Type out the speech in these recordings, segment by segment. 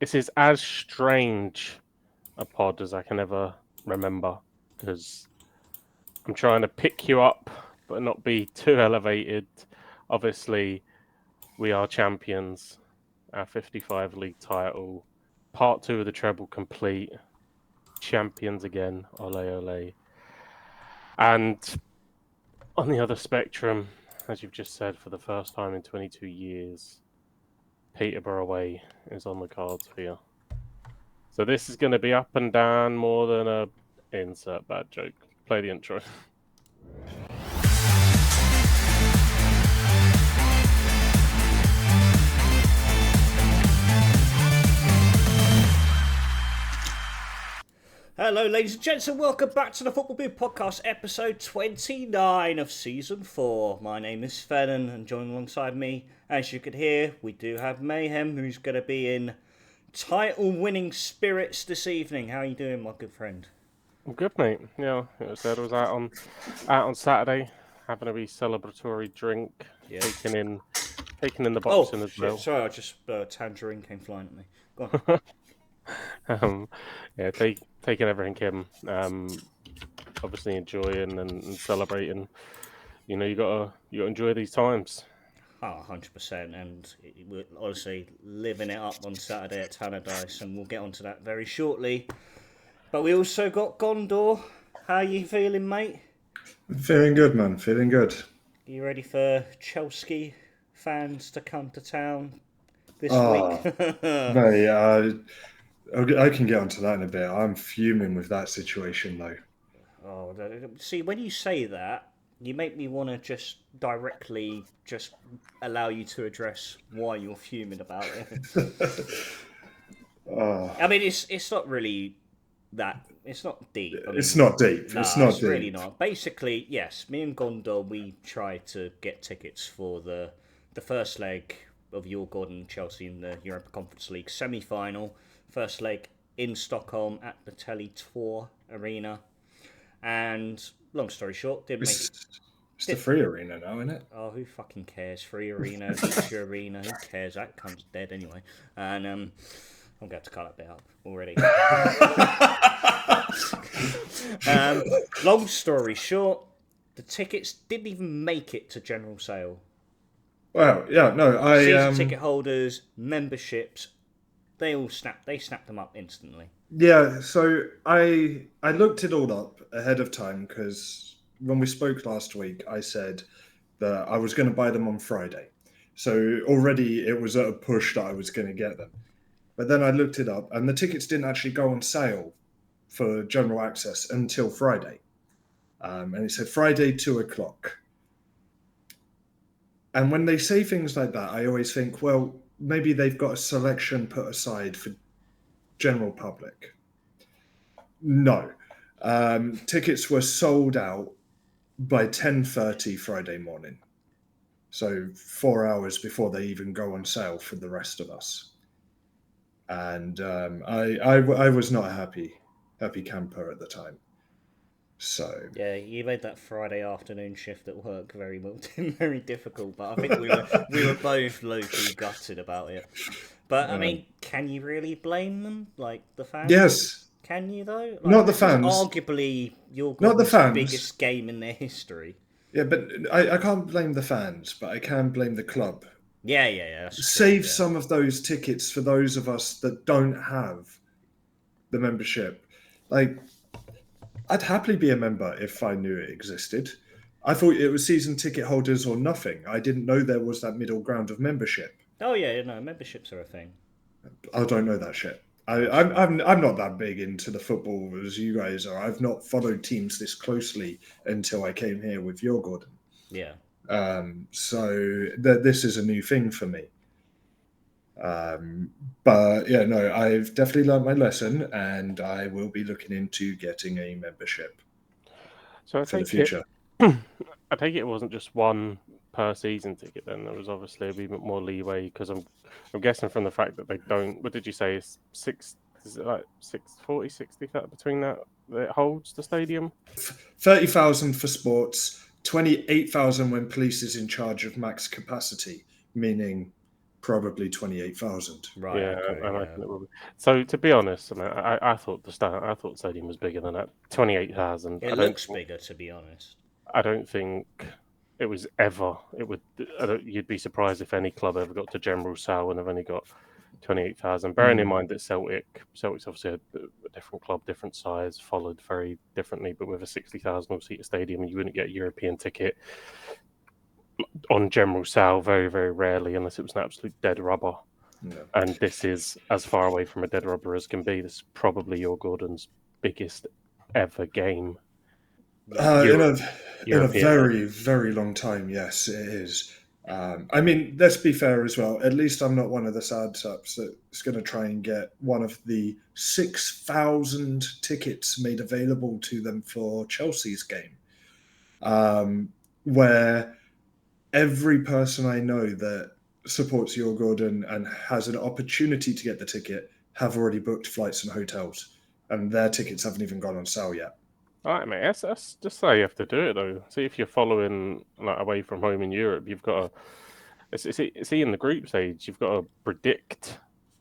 This is as strange a pod as I can ever remember, because I'm trying to pick you up but not be too elevated. Obviously, we are champions. Our 55 league title, part 2 of the treble complete, champions again, ole ole. And on the other spectrum, as you've just said, for the first time in 22 years, Peterborough away is on the cards for you. So this is going to be up and down more than a insert bad joke. Play the intro. Hello, ladies and gents, and welcome back to the Footballpodcast Podcast, episode 29 of season 4. My name is Fennan, and joining alongside me, as you could hear, we do have Mayhem, who's going to be in title-winning spirits this evening. How are you doing, my good friend? I'm good, mate. Yeah, it was out on Saturday, having a wee celebratory drink, taking in the boxing as well. Sorry, I just tangerine came flying at me. Go on. Taking everything in. Obviously enjoying and celebrating. You know, you gotta enjoy these times. 100%, and we're honestly living it up on Saturday at Tannadice, and we'll get onto that very shortly. But we also got Gondor. How are you feeling, mate? Feeling good, man. Feeling good. Are you ready for Chelsea fans to come to town this week? No, I can get onto that in a bit. I'm fuming with that situation, though. Oh, see, when you say that, you make me want to just directly just allow you to address why you're fuming about it. I mean, it's not really that. It's not deep. I mean, it's not deep. No, it's not deep. Really not. Basically, yes, me and Gondor, we tried to get tickets for the first leg of Djurgården Chelsea in the Europa Conference League semi-final. First leg in Stockholm at the Tele2 Arena. And long story short, didn't make it. It's the free arena now, isn't it? Oh, who fucking cares? Free arena, feature arena, who cares? That comes dead anyway. And I'm going to cut that bit up already. Long story short, the tickets didn't even make it to general sale. Well, yeah, no, Season ticket holders, memberships, they snapped them up instantly. Yeah, so I looked it all up ahead of time because when we spoke last week, I said that I was going to buy them on Friday. So already it was at a push that I was going to get them. But then I looked it up and the tickets didn't actually go on sale for general access until Friday. And it said Friday, 2:00. And when they say things like that, I always think, well, maybe they've got a selection put aside for general public. No. Tickets were sold out by 10:30 Friday morning. So 4 hours before they even go on sale for the rest of us. And I was not a happy camper at the time. So yeah, you made that Friday afternoon shift at work very difficult. But I think we were both low-key gutted about it. But I mean, can you really blame them? Like the fans? Yes. Can you though? Like, not the fans. Arguably, not the fans. Biggest game in their history. Yeah, but I can't blame the fans, but I can blame the club. Yeah. Save some of those tickets for those of us that don't have the membership. Like, I'd happily be a member if I knew it existed. I thought it was season ticket holders or nothing. I didn't know there was that middle ground of membership. Oh yeah, no, memberships are a thing. I don't know that shit. I'm not that big into the football as you guys are. I've not followed teams this closely until I came here with Djurgården. Yeah. So this is a new thing for me. But yeah, no, I've definitely learned my lesson, and I will be looking into getting a membership for the future. I take it wasn't just one per season ticket. Then there was obviously a bit more leeway because I'm guessing from the fact that they don't. What did you say? Is it like 60 between that it holds the stadium? 30,000 for sports, 28,000 when police is in charge of max capacity, meaning probably 28,000. Right. Yeah, Okay. I Yeah. reckon it will be. So to be honest, I thought the stadium was bigger than that. 28,000. It looks bigger, to be honest. I don't think it was ever. It would. You'd be surprised if any club ever got to General Sale and have only got 28,000. Bearing in mind that Celtic's obviously a different club, different size, followed very differently. But with a 60,000 seat stadium, you wouldn't get a European ticket on General Sale very, very rarely, unless it was an absolute dead rubber. Yeah. And this is as far away from a dead rubber as can be. This is probably Djurgården's biggest ever game. In a very, very long time, yes, it is. I mean, let's be fair as well. At least I'm not one of the sad saps that's going to try and get one of the 6,000 tickets made available to them for Chelsea's game, where every person I know that supports Djurgården and has an opportunity to get the ticket have already booked flights and hotels, and their tickets haven't even gone on sale yet. All right, mate. That's just how you have to do it, though. See, if you're following away from home in Europe, you've got to. See, in the group stage, you've got to predict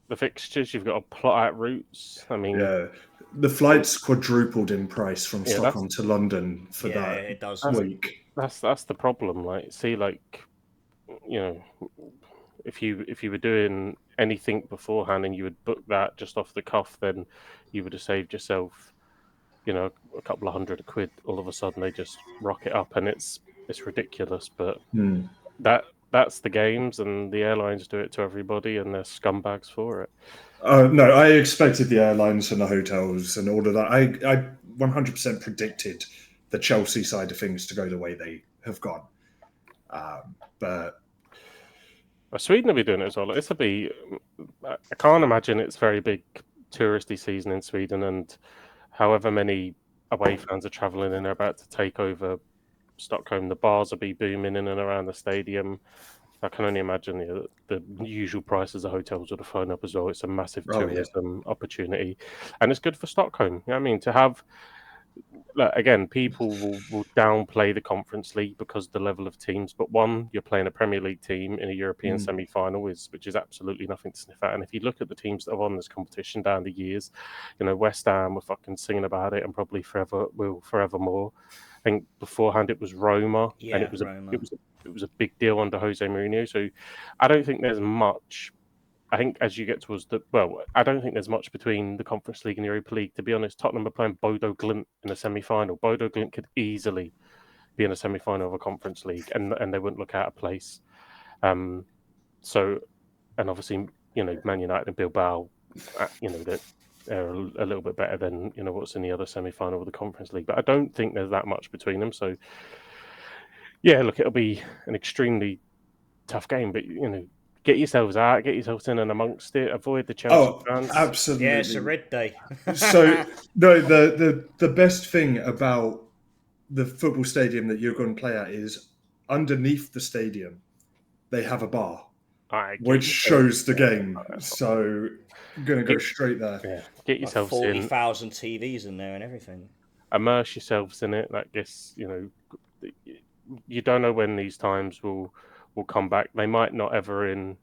the fixtures. You've got to plot out routes. I mean, yeah, the flights quadrupled in price from Stockholm to London for that it does. week. That's the problem. Like, see, if you were doing anything beforehand and you would book that just off the cuff, then you would have saved yourself, a couple of £100. All of a sudden, they just rock it up, and it's ridiculous. But that's the games, and the airlines do it to everybody, and they're scumbags for it. No, I expected the airlines and the hotels and all of that. I 100% predicted the Chelsea side of things to go the way they have gone. But Sweden will be doing it as well. This will be. I can't imagine it's very big touristy season in Sweden, and however many away fans are travelling and they're about to take over Stockholm, the bars will be booming in and around the stadium. I can only imagine the usual prices of hotels would have flown up as well. It's a massive tourism opportunity, and it's good for Stockholm. You know what I mean, to have. Again, people will downplay the Conference League because of the level of teams. But one, you're playing a Premier League team in a European semi-final, which is absolutely nothing to sniff at. And if you look at the teams that have won this competition down the years, West Ham were fucking singing about it and probably forevermore. I think beforehand it was Roma, and it was a big deal under Jose Mourinho. So I don't think there's much. I think as you get towards I don't think there's much between the Conference League and the Europa League. To be honest, Tottenham are playing Bodo Glimt in a semi-final. Bodo Glimt could easily be in a semi-final of a Conference League, and they wouldn't look out of place. And obviously, Man United and Bilbao, they're a little bit better than what's in the other semi-final of the Conference League. But I don't think there's that much between them. So yeah, look, it'll be an extremely tough game, but get yourselves out, get yourselves in and amongst it. Avoid the Chelsea fans. Absolutely. Yeah, it's a red day. So no, the best thing about the football stadium that you're going to play at is underneath the stadium they have a bar, which shows the game. So I'm going to go straight there. Yeah, get yourselves 40,000 TVs in there and everything. Immerse yourselves in it. Like this, you don't know when these times will come back. They might not ever in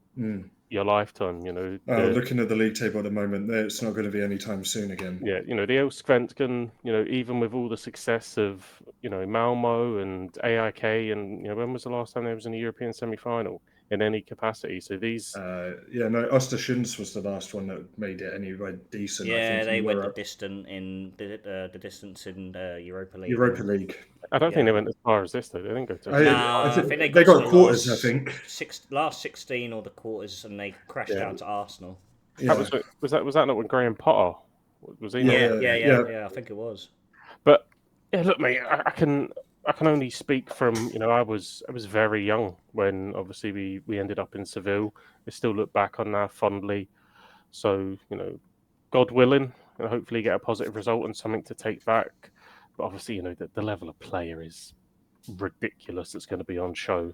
your lifetime. Looking at the league table at the moment, it's not going to be anytime soon again. Yeah, the Allsvenskan, even with all the success of Malmo and AIK, and when was the last time they was in a European semi-final in any capacity? So these, Östersunds was the last one that made it anyway decent. Yeah, I think, they went the distance in Europa League. Europa League. I don't think they went as far as this though. They didn't go to. I think they got quarters. I think last 16 or the quarters, and they crashed down to Arsenal. Yeah. Was that not when Graham Potter was he? Yeah, I think it was. But yeah, look, mate, I can only speak from I was very young when obviously we ended up in Seville. I still look back on that fondly. So God willing, hopefully get a positive result and something to take back. But obviously, the level of player is ridiculous. It's going to be on show.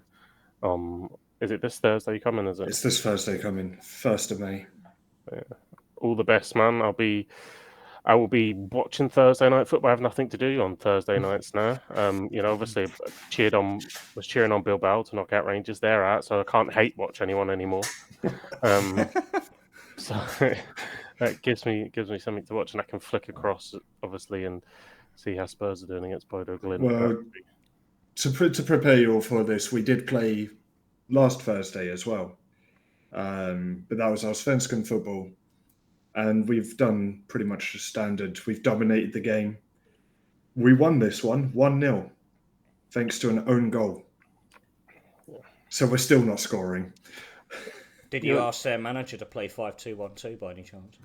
Is it this Thursday coming? Is it? It's this Thursday coming, 1st of May. Yeah. All the best, man. I'll be I will be watching Thursday night football. I have nothing to do on Thursday nights now. Obviously was cheering on Bilbao to knock out Rangers. They're out, so I can't hate watch anyone anymore. So that gives me something to watch, and I can flick across, obviously, and see how Spurs are doing against Bodo Glimt. Well, to prepare you all for this, we did play last Thursday as well, but that was our Svenskan football, and we've done pretty much the standard. We've dominated the game. We won this one 1-0, thanks to an own goal. So we're still not scoring. Did you ask their manager to play 5-2-1-2 by any chance?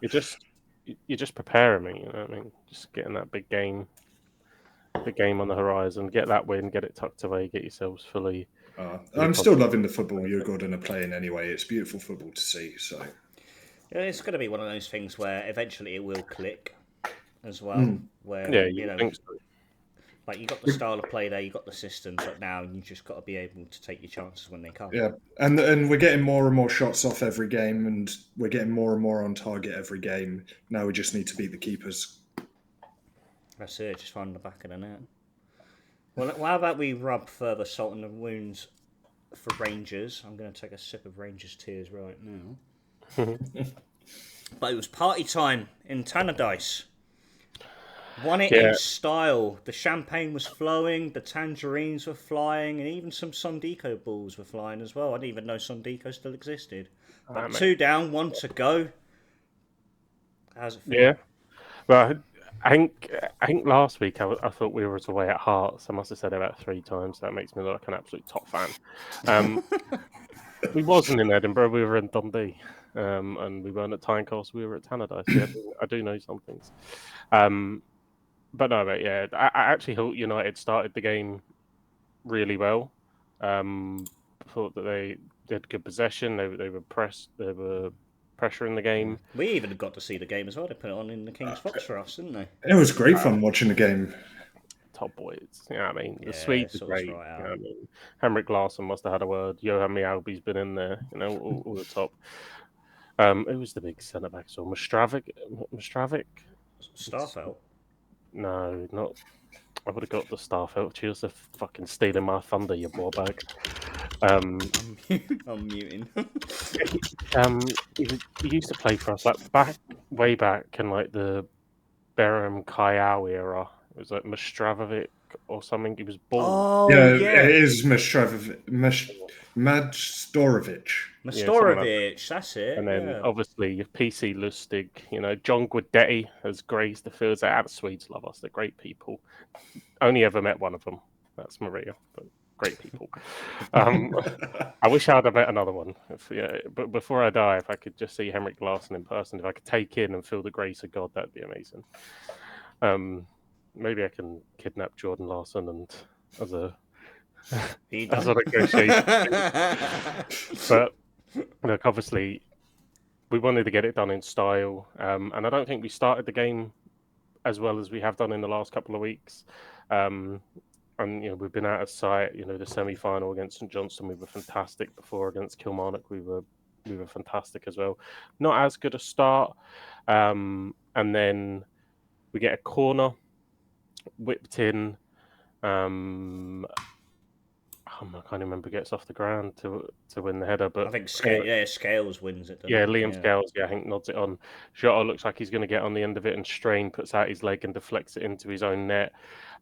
You're just preparing me, you know what I mean? Just getting that big game on the horizon, get that win, get it tucked away, get yourselves fully. I'm still loving the football Djurgården are playing anyway. It's beautiful football to see. So yeah, it's going to be one of those things where eventually it will click as well. Where think so. Like, you got the style of play there, you got the systems, but now you just got to be able to take your chances when they come. Yeah, and we're getting more and more shots off every game, and we're getting more and more on target every game. Now we just need to beat the keepers. That's it, just find the back of the net. Well, how about we rub further salt in the wounds for Rangers? I'm going to take a sip of Rangers tears right now. But it was party time in Tannadice. Won it in style. The champagne was flowing, the tangerines were flying, and even some Sondico balls were flying as well. I didn't even know Sondico still existed. But 2 down, 1 to go. How's it feel? Yeah. Well, I think last week I thought we were away at Hearts. I must have said it about 3 times. That makes me look like an absolute top fan. We wasn't in Edinburgh. We were in Dundee. And we weren't at Tynecastle. We were at Tannadice. Yeah, I do know some things. But no, mate, yeah. I actually thought United started the game really well. Thought that they had good possession. They were pressed. They were pressuring the game. We even got to see the game as well. They put it on in the King's Fox for us, didn't they? It was great fun watching the game. Top boys. Yeah, I mean, the Yeah, Swedes are sorts great. right out. You know what I mean, Henrik Larsson must have had a word. Johan Mjällby's been in there. All the top. Who was the big centre back? So Mastravik. Starfelt? No, not. I would have got the Starfelt. Cheers for fucking stealing my thunder, you ball bag. I'm muting. He used to play for us way back in like the Beram Kayao era. It was like Mastravovic or something. He was born. Oh, yeah, yeah. it is Majstorovic. Majstorovic, that's it. And then obviously your PC Lustig, John Guidetti has graced the fields. The Swedes love us. They're great people. Only ever met one of them. That's Maria, but great people. I wish I'd have met another one. But before I die, if I could just see Henrik Larsson in person, if I could take in and feel the grace of God, that'd be amazing. Maybe I can kidnap Jordan Larsson and as a negotiation. But look, obviously, we wanted to get it done in style, and I don't think we started the game as well as we have done in the last couple of weeks. And we've been out of sight. The semi-final against St Johnstone, we were fantastic. Before against Kilmarnock, we were fantastic as well. Not as good a start, and then we get a corner whipped in. I can't remember who gets off the ground to win the header, but I think Scales wins it. Liam Scales, I think nods it on. Jota looks like he's going to get on the end of it, and Strain puts out his leg and deflects it into his own net,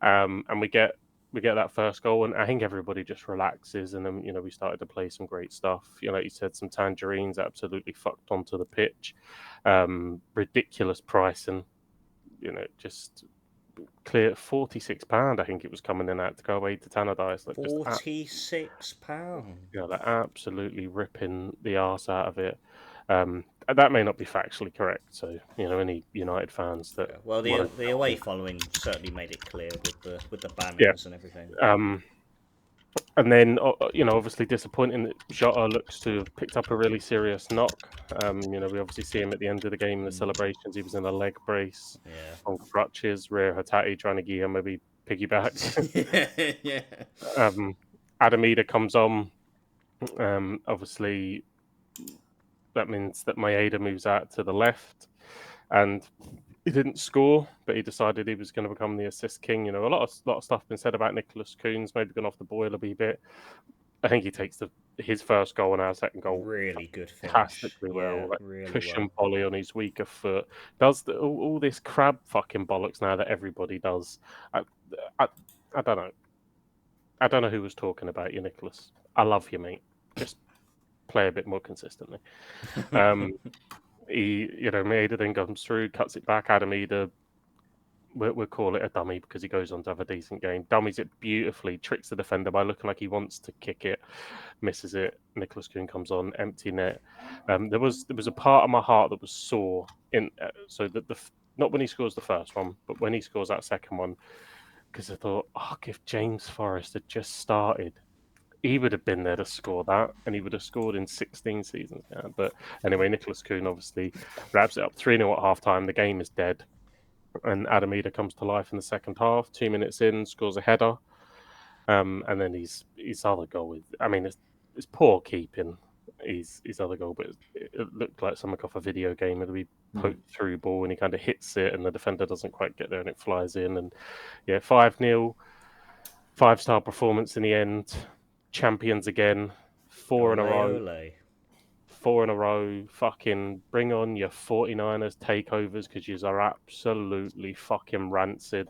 and we get that first goal, and I think everybody just relaxes, and then we started to play some great stuff. Like you said, some tangerines absolutely fucked onto the pitch, ridiculous pricing, just clear £46. I think it was coming in at to go away to Tannadice. Like £46. They're absolutely ripping the arse out of it. That may not be factually correct. So any United fans that the away following certainly made it clear with the banners and everything. And then obviously disappointing that Jota looks to have picked up a really serious knock. We obviously see him at the end of the game in the celebrations. He was in a leg brace on crutches. Rear Hatate trying to give him maybe piggyback. Adamida comes on. Obviously, that means that Maeda moves out to the left. and he didn't score, but he decided he was going to become the assist king. You know, a lot of stuff been said about Nicholas Kuhn's, maybe gone off the boil a wee bit. I think he takes his first goal and our second goal Really good finish. fantastically Yeah, well. Like really cushion well. volley on his weaker foot. Does all this crab fucking bollocks now that everybody does. I don't know. I don't know who was talking about you, Nicholas. I love you, mate. Just play a bit more consistently. Maeda then comes through, cuts it back. Adam Eder, we'll call it a dummy because he goes on to have a decent game. Dummies it beautifully, tricks the defender by looking like he wants to kick it, misses it. Nicholas Kuhn comes on, empty net. There was a part of my heart that was sore in so that not when he scores the first one, but when he scores that second one, because I thought, if James Forrest had just started, he would have been there to score that, and he would have scored in 16 seasons now. But anyway, Nicholas Kuhn obviously wraps it up 3-0 at half time. The game is dead, and Adam Eder comes to life in the second half. 2 minutes in, scores a header, and then his other goal. It's poor keeping. His other goal, but it looked like something off a video game. It'll be poked through ball, and he kind of hits it, and the defender doesn't quite get there, and it flies in. And 5-0, 5-star performance in the end. Champions again, 4 in a row. Ole. 4 in a row. Fucking bring on your 49ers takeovers because you are absolutely fucking rancid.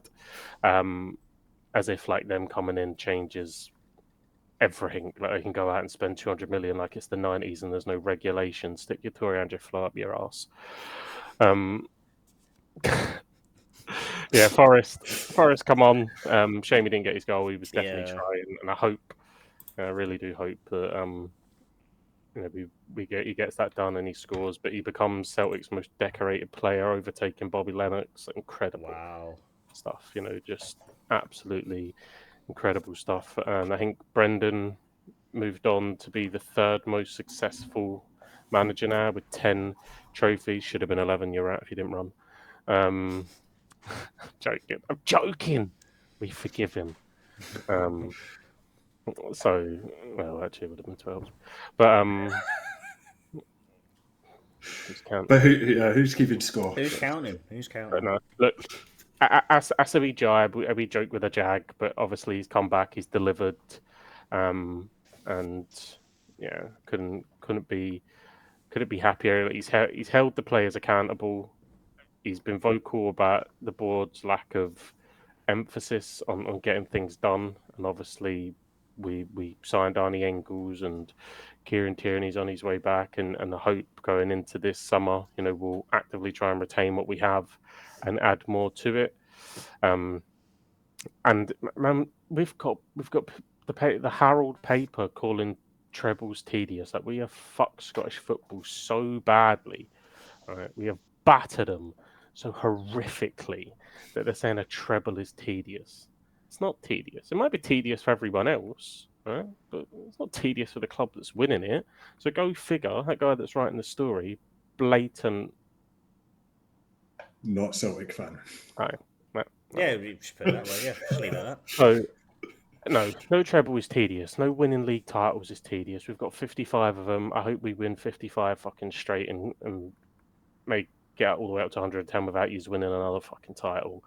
As if like them coming in changes everything. Like they can go out and spend 200 million like it's the 90s and there's no regulation. Stick your Tory Andrew fly up your ass. Forrest, come on. Shame he didn't get his goal. He was definitely trying, and I really do hope that he gets that done and he scores. But he becomes Celtic's most decorated player, overtaking Bobby Lennox. Incredible stuff. Just absolutely incredible stuff. And I think Brendan moved on to be the third most successful manager now with 10 trophies. Should have been 11. You're right if you didn't run. I'm joking. We forgive him. Actually, it would have been 12. But who's counting? But who's keeping score? Who's counting? But no, look, Asabi Jai, we joke with a jag, but obviously he's come back, he's delivered, and couldn't be happier. He's held the players accountable. He's been vocal about the board's lack of emphasis on getting things done, and obviously we signed Arnie Engels and Kieran Tierney's on his way back, and I hope going into this summer, we'll actively try and retain what we have and add more to it. And man, we've got the Herald paper calling trebles tedious. Like we have fucked Scottish football so badly. All right, we have battered them so horrifically that they're saying a treble is tedious. It's not tedious. It might be tedious for everyone else, right? But it's not tedious for the club that's winning it. So go figure. That guy that's writing the story, blatant. Not Celtic fan. Right. Yeah, you should put it that way. Yeah, just leave it at that. So, no treble is tedious. No winning league titles is tedious. We've got 55 of them. I hope we win 55 fucking straight and may get all the way up to 110 without you winning another fucking title.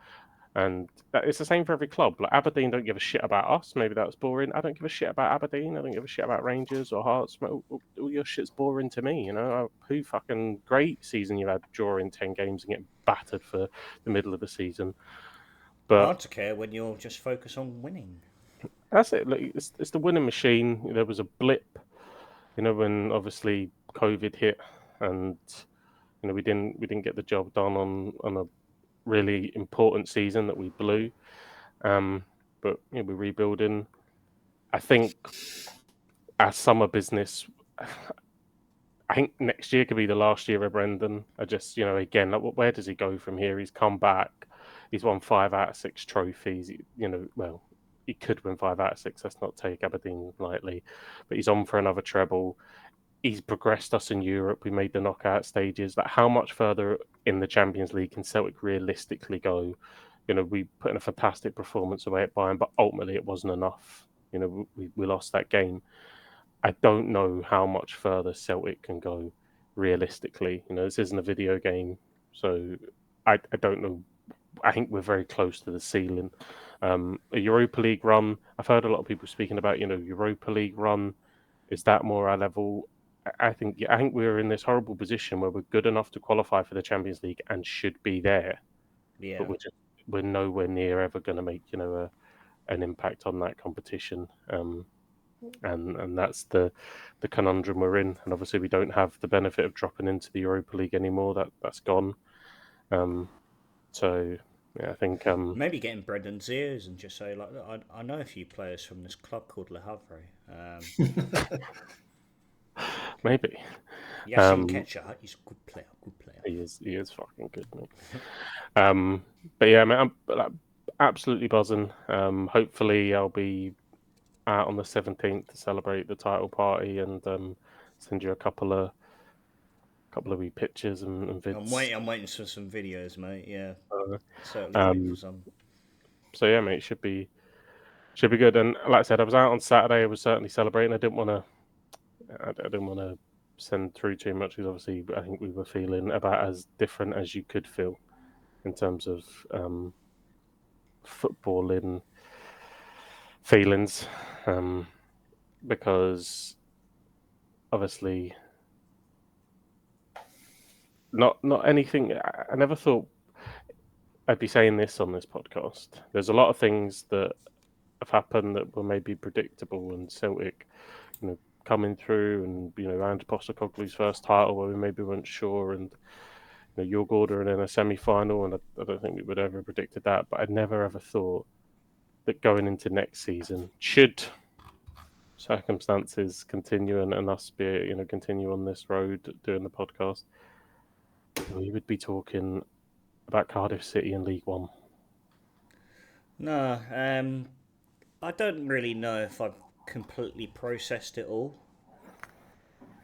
And it's the same for every club. Like Aberdeen don't give a shit about us. Maybe that's boring. I don't give a shit about Aberdeen. I don't give a shit about Rangers or Hearts. All your shit's boring to me. Who fucking great season you had drawing 10 games and getting battered for the middle of the season. But hard to care when you're just focused on winning. That's it. Look, it's the winning machine. There was a blip, when obviously COVID hit, and we didn't get the job done on a really important season that we blew. But we're rebuilding. I think our summer business. I think next year could be the last year of Brendan. I just, again, like, where does he go from here? He's come back. He's won 5 out of 6 trophies. He could win 5 out of 6. Let's not take Aberdeen lightly. But he's on for another treble. He's progressed us in Europe. We made the knockout stages. Like, how much further in the Champions League can Celtic realistically go? We put in a fantastic performance away at Bayern, but ultimately it wasn't enough. We lost that game. I don't know how much further Celtic can go realistically. This isn't a video game. So I don't know. I think we're very close to the ceiling. A Europa League run. I've heard a lot of people speaking about, Europa League run. Is that more our level? I think we're in this horrible position where we're good enough to qualify for the Champions League and should be there, Yeah. but we're nowhere near ever going to make an impact on that competition. And that's the conundrum we're in. And obviously, we don't have the benefit of dropping into the Europa League anymore. That's gone. So yeah, I think Maybe getting Brendan's ears and just say, like, look, I know a few players from this club called Le Havre. maybe Yasin Ketcher, he's a good player. he is fucking good, mate. But yeah, man, I'm absolutely buzzing. Hopefully, I'll be out on the 17th to celebrate the title party and send you a couple of wee pictures and vids. I'm waiting for some videos, mate. Yeah, Uh, certainly waiting for some. So yeah, mate, should be good. And like I said, I was out on Saturday. I was certainly celebrating. I didn't want to send through too much because obviously I think we were feeling about as different as you could feel in terms of footballing feelings, because obviously not anything. I never thought I'd be saying this on this podcast. There's a lot of things that have happened that were maybe predictable, and Celtic, coming through, and Ange Postecoglou's first title where we maybe weren't sure, and Djurgården in a semi-final, and I don't think we would ever have predicted that. But I never ever thought that going into next season, should circumstances continue and us be continue on this road doing the podcast, we would be talking about Cardiff City in League One. No, I don't really know if I've completely processed it all.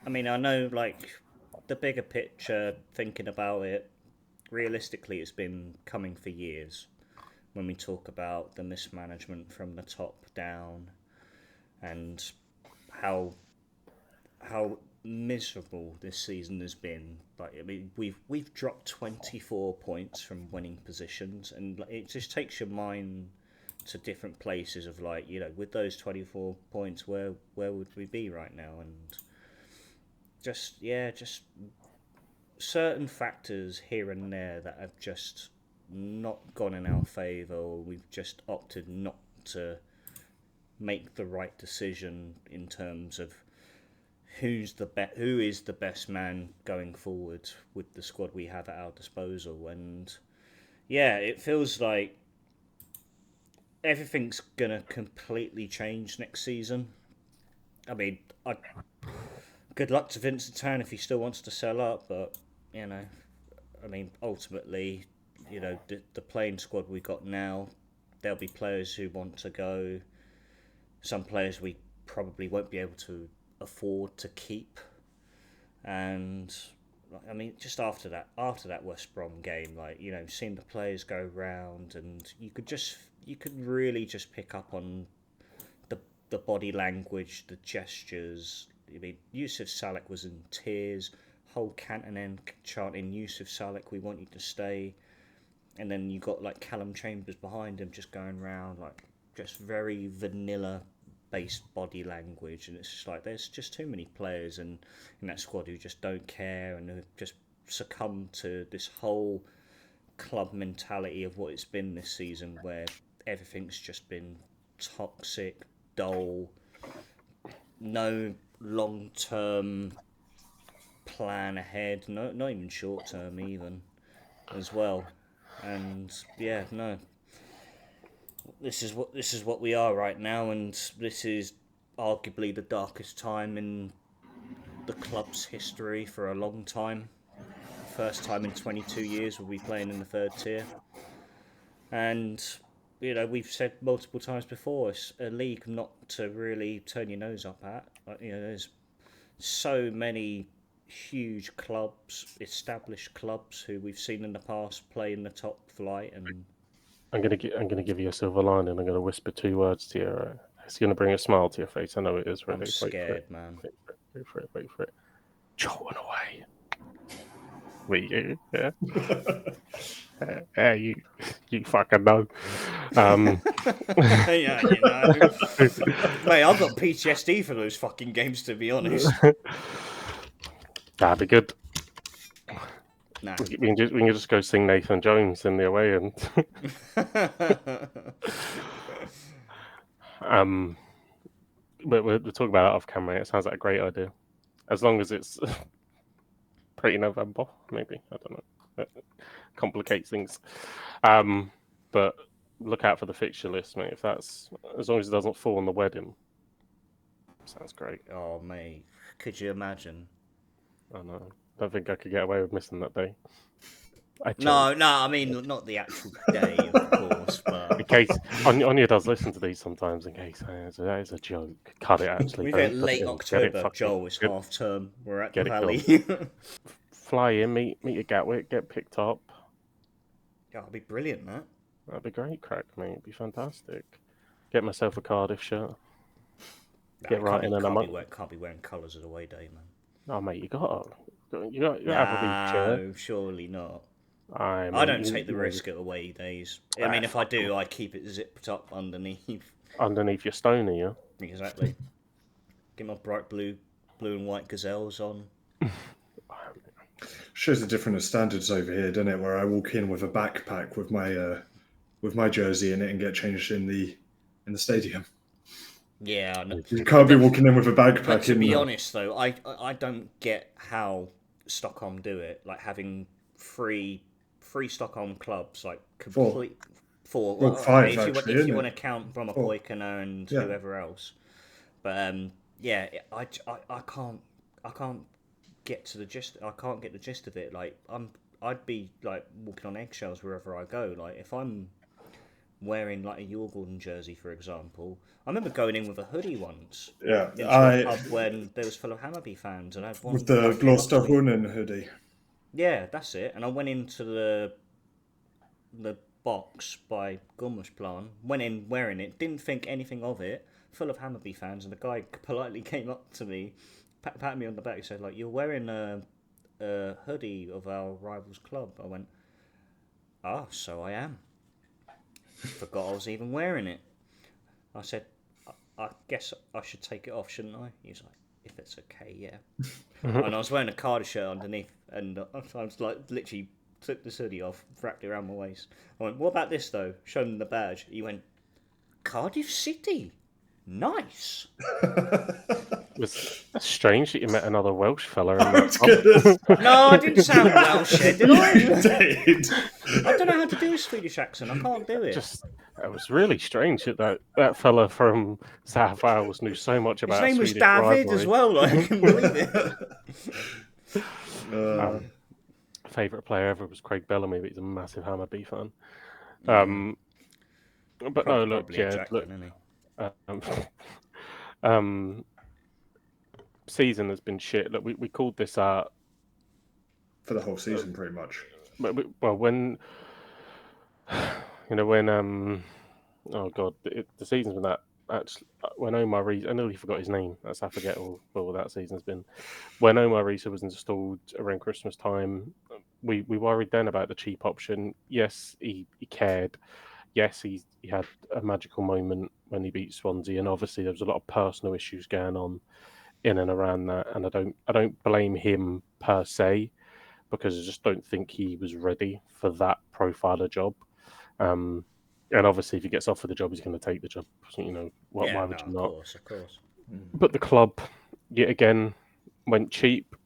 I mean, I know, like, the bigger picture, thinking about it, realistically, it's been coming for years. When we talk about the mismanagement from the top down and how miserable this season has been. Like, I mean, we've dropped 24 points from winning positions, and it just takes your mind to different places of, like, with those 24 points, where would we be right now? And just certain factors here and there that have just not gone in our favour, or we've just opted not to make the right decision in terms of who is the best man going forward with the squad we have at our disposal. And yeah, it feels like everything's gonna completely change next season. I mean, good luck to Vincent Tan if he still wants to sell up, but I mean, ultimately, the playing squad we got now, there'll be players who want to go. Some players we probably won't be able to afford to keep. And I mean, just after that West Brom game, like, seeing the players go round, and you could really just pick up on the body language, the gestures. I mean, Yusuf Salek was in tears. Whole Cantonen chanting, "Yusuf Salek, we want you to stay." And then you got, like, Callum Chambers behind him just going round, like, just very vanilla based body language. And it's just like, there's just too many players in that squad who just don't care and who just succumb to this whole club mentality of what it's been this season, where everything's just been toxic, dull, no long-term plan ahead, not even short-term even, as well. And yeah, no, this is what we are right now, and this is arguably the darkest time in the club's history for a long time. First time in 22 years we'll be playing in the third tier. And we've said multiple times before, it's a league not to really turn your nose up at. Like, there's so many huge clubs, established clubs who we've seen in the past play in the top flight. And I'm gonna give you a silver lining. I'm gonna whisper 2 words to you. It's gonna bring a smile to your face. I know it is. Really. I'm scared, man. Wait for it. Charlton away. We, yeah. Yeah, you fucking know. Yeah, you know. Mate, I've got PTSD for those fucking games, to be honest. That'd be good. Nah. We can just go sing Nathan Jones in the away end. We'll talk about it off camera. It sounds like a great idea, as long as it's pre-November. Maybe, I don't know. It complicates things. But look out for the fixture list, mate. If that's, as long as it doesn't fall on the wedding, sounds great. Oh, mate. Could you imagine? I know. Don't think I could get away with missing that day. No, I mean, not the actual day, of course, but... In case Anya does listen to these sometimes, in case that is a joke. Cut it. Actually, We've don't hit put it late in. October, Joel. It's half term. We're at the Valley. Fly in, meet your Gatwick, get picked up. Yeah, that'd be brilliant, that. That'd be great, crack, mate. It'd be fantastic. Get myself a Cardiff shirt. Get right in and can't be wearing colours at away day, man. Oh, mate, you got have a shirt. No, surely not. I don't take the risk at away days. I mean, if I do, I keep it zipped up underneath. Underneath your stony, yeah? Exactly. Get my bright blue and white gazelles on. Shows the different standards over here, doesn't it? Where I walk in with a backpack with my jersey in it and get changed in the stadium. Yeah, I know. You can't be walking in with a backpack. But to be honest, though, I don't get how Stockholm do it. Like having three Stockholm clubs, like complete four. Well, five, if you want to count Brommapojkarna and whoever else. But yeah, I can't get to the gist. I can't get the gist of it. Like I'd be like walking on eggshells wherever I go. Like if I'm wearing like a Djurgården jersey, for example. I remember going in with a hoodie once. Yeah, into a pub when there was full of Hammarby fans, and I had one with the Gloucester Hunnen hoodie. Yeah, that's it. And I went into the box by Gummersplan, went in wearing it, didn't think anything of it, full of Hammarby fans, and the guy politely came up to me, patted me on the back, and said, like, "You're wearing a hoodie of our rival's club." I went, "Ah, so I am." Forgot I was even wearing it. I said, I guess I should take it off, shouldn't I? He was like, "If it's okay, yeah." And I was wearing a Cardiff shirt underneath, and I was like, literally took the hoodie off, wrapped it around my waist. I went, "What about this though?" Showed him the badge. He went, "Cardiff City, nice." That's strange that you met another Welsh fella. No, I didn't sound Welsh, did I? You did. I don't know how to do a Swedish accent. I can't do it. It was really strange that fella from South Wales knew so much about. His name was Swedish David rivalry. as well. Like, I can believe it. Favourite player ever was Craig Bellamy, but he's a massive Hammarby fan. But no, look, yeah, look. Season has been shit. Look, we called this out for the whole season, pretty much. Well, when oh god, the season's been that. Actually, when Omar Reese, I nearly forgot his name. That's how forgettable that season's been. When Omar Reese was installed around Christmas time, we worried then about the cheap option. Yes, he cared. Yes, he had a magical moment when he beat Swansea, and obviously there was a lot of personal issues going on in and around that. And I don't blame him per se, because I just don't think he was ready for that profile of job. And obviously, if he gets offered the job, he's going to take the job. You know, why would you not? Of course. But the club, yet again, went cheap,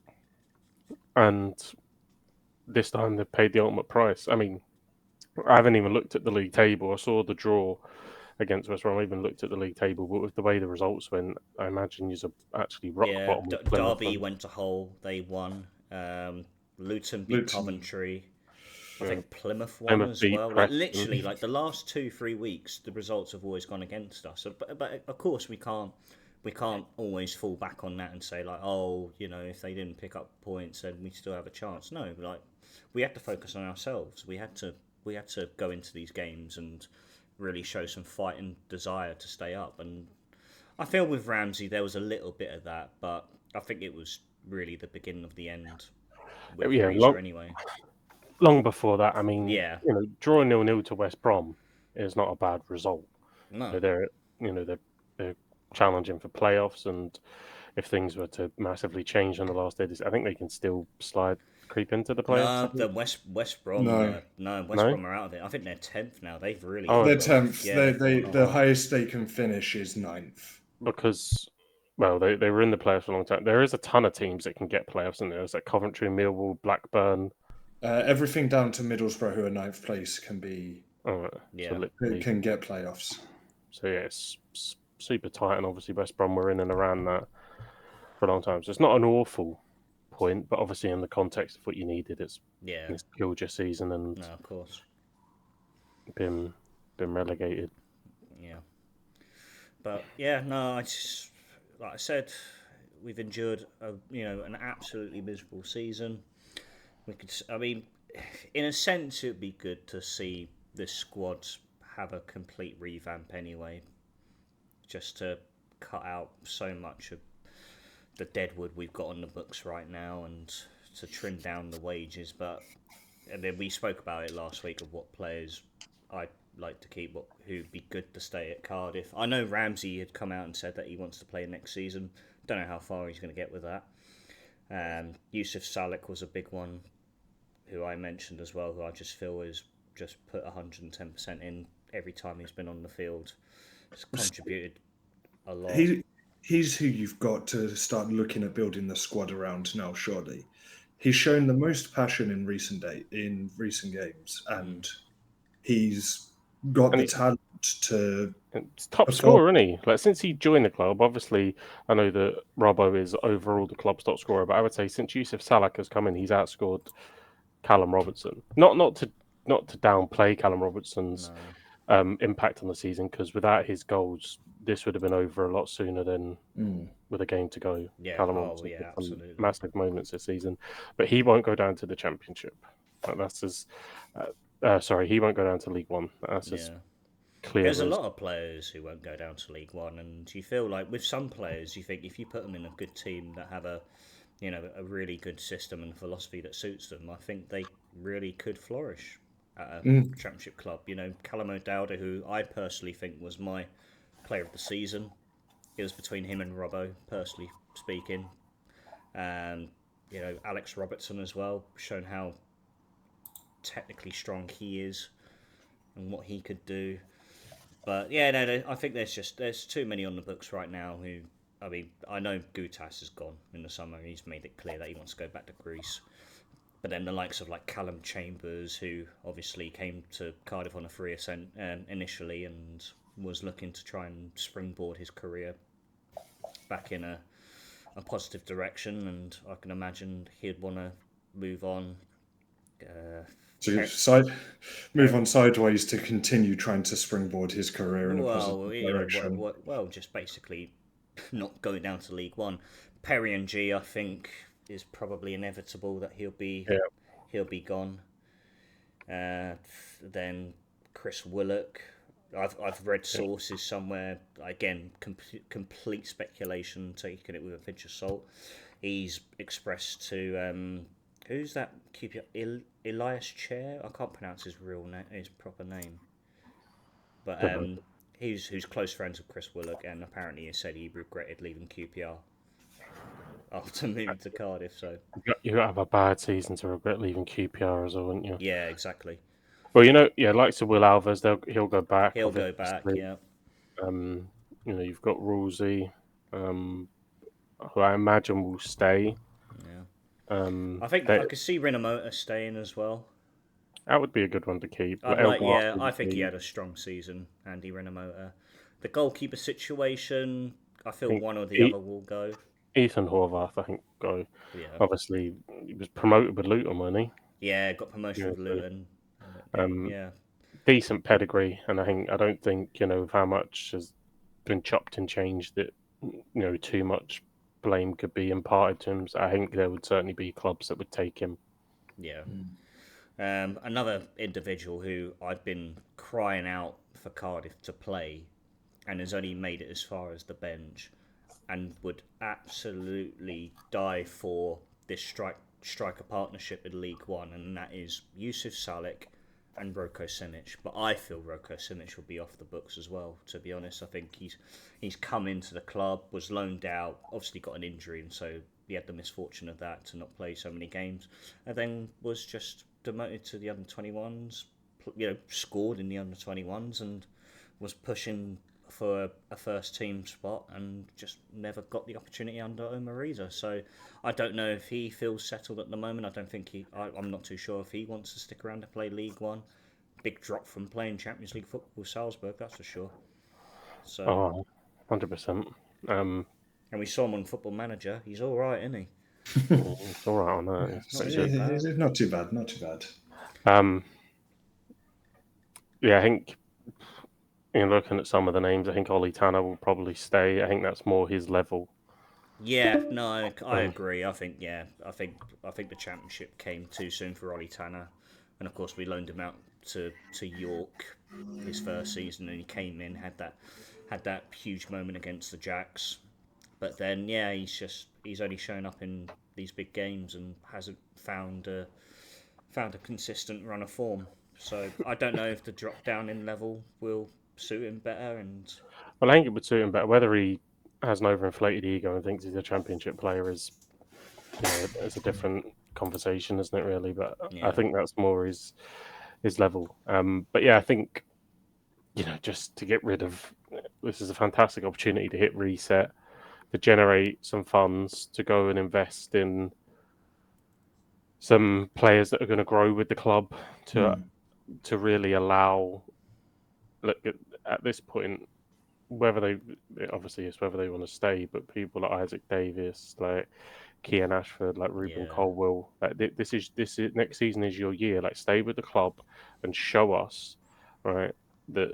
and this time they paid the ultimate price. I mean, I haven't even looked at the league table. I saw the draw against West Brom. I even looked at the league table, but with the way the results went, I imagine you're actually rock bottom. Derby went to Hull. They won. Luton beat Coventry. I think Plymouth won as well. Like literally, like the last 2-3 weeks, the results have always gone against us. But of course, we can't always fall back on that and say like, oh, you know, if they didn't pick up points, then we still have a chance. No, like we had to focus on ourselves. We had to go into these games and really show some fight and desire to stay up. And I feel with Ramsey there was a little bit of that, but I think it was really the beginning of the end. with Yeah, Reza anyway. long before that. I mean, Yeah. drawing 0-0 to West Brom is not a bad result. No. They're challenging for playoffs, and if things were to massively change in the last days, I think they can still creep into the playoffs. No, the West Brom. No. West Brom are out of it. I think they're 10th now. They've really. Oh, They're okay. 10th. Yeah, The highest they can finish is 9th. Because they were in the playoffs for a long time. There is a ton of teams that can get playoffs in there. There's like Coventry, Millwall, Blackburn. Everything down to Middlesbrough, who are 9th place, can get playoffs. So yeah, it's super tight, and obviously West Brom were in and around that for a long time. So it's not an awful point, but obviously in the context of what you needed, it's killed your season and no, of course, been relegated. Yeah, but yeah, no, like I said, we've endured an absolutely miserable season. In a sense, it'd be good to see this squad have a complete revamp anyway, just to cut out so much of the deadwood we've got on the books right now and to trim down the wages. And then we spoke about it last week of what players I'd like to keep, who'd be good to stay at Cardiff. I know Ramsey had come out and said that he wants to play next season. Don't know how far he's going to get with that. Yusuf Salek was a big one, who I mentioned as well, who I just feel has just put 110% in every time he's been on the field. It's contributed a lot. He's who you've got to start looking at building the squad around now, surely. He's shown the most passion in recent games, and he's got the talent to... It's top scorer, isn't he? Like, since he joined the club, obviously, I know that Robbo is overall the club's top scorer, but I would say since Yusuf Salek has come in, he's outscored Callum Robertson. Not to downplay Callum Robertson's impact on the season, because without his goals, this would have been over a lot sooner than with a game to go. Yeah, Callum Robertson absolutely. Massive moments this season, but he won't go down to the Championship. That's as he won't go down to League One. That's as clear. There's a lot of players who won't go down to League One, and you feel like with some players, you think if you put them in a good team that have a really good system and philosophy that suits them, I think they really could flourish at a Championship club. Callum O'Dowda, who I personally think was my player of the season. It was between him and Robbo, personally speaking. Alex Robertson as well, shown how technically strong he is and what he could do. But yeah, no, I think there's too many on the books right now who... I know Gutas is gone in the summer. He's made it clear that he wants to go back to Greece. But then the likes of like Callum Chambers, who obviously came to Cardiff on a free ascent initially and was looking to try and springboard his career back in a positive direction, and I can imagine he'd want to move on. Move on sideways to continue trying to springboard his career in a positive direction. Just basically not going down to League One. Perry and G, I think, is probably inevitable that he'll be gone. Then Chris Willock. I've read sources somewhere, again, complete speculation, taking it with a pinch of salt. He's expressed to who's that QPR? Elias Chair? I can't pronounce his proper name. But who's close friends with Chris Willock, and apparently he said he regretted leaving QPR after moving to Cardiff. So you got to have a bad season to regret leaving QPR as well, wouldn't you? Yeah, exactly. Well, likes of Will Alves, he'll go back. He'll go back, yeah. You've got Rulesy, who I imagine will stay. Yeah. I think I could see Renomota staying as well. That would be a good one to keep. I think he had a strong season, Andy Renomota. The goalkeeper situation, I feel one or the other will go. Ethan Horvath, I think, go. Yeah. Obviously, he was promoted with Luton, wasn't he? Yeah, got promotion with Luton. Decent pedigree, and I don't think with how much has been chopped and changed that too much blame could be imparted to him. So I think there would certainly be clubs that would take him. Yeah. Another individual who I've been crying out for Cardiff to play and has only made it as far as the bench and would absolutely die for this strike a partnership in League One, and that is Yusuf Salik and Roko Sinic. But I feel Roko Sinic will be off the books as well, to be honest. I think he's come into the club, was loaned out, obviously got an injury, and so he had the misfortune of that to not play so many games, and then was just demoted to the under-21s, scored in the under-21s, and was pushing for a first team spot and just never got the opportunity under Omariza. So I don't know if he feels settled at the moment. I don't think I'm not too sure if he wants to stick around to play League One. Big drop from playing Champions League football with Salzburg, that's for sure. So 100%. And we saw him on Football Manager. He's all right, isn't he? It's all right on that. Yeah, not too bad. Not too bad. Yeah, I think looking at some of the names, I think Ollie Tanner will probably stay. I think that's more his level. Yeah, no, I agree. I think the championship came too soon for Ollie Tanner, and of course we loaned him out to York his first season, and he came in, had that huge moment against the Jacks, but then he's only shown up in these big games and hasn't found a consistent run of form. So I don't know if the drop down in level will suit him better. Well, I think it would suit him better. Whether he has an overinflated ego and thinks he's a championship player is, it's a different conversation, isn't it? Really, but I think that's more his level. But yeah, I think just to get rid of this is a fantastic opportunity to hit reset, to generate some funds, to go and invest in some players that are going to grow with the club, to really allow. Look at this point, whether they want to stay, but people like Isaac Davis, like Kian Ashford, like Ruben Colwill, like this is next season is your year. Like, stay with the club and show us, right, that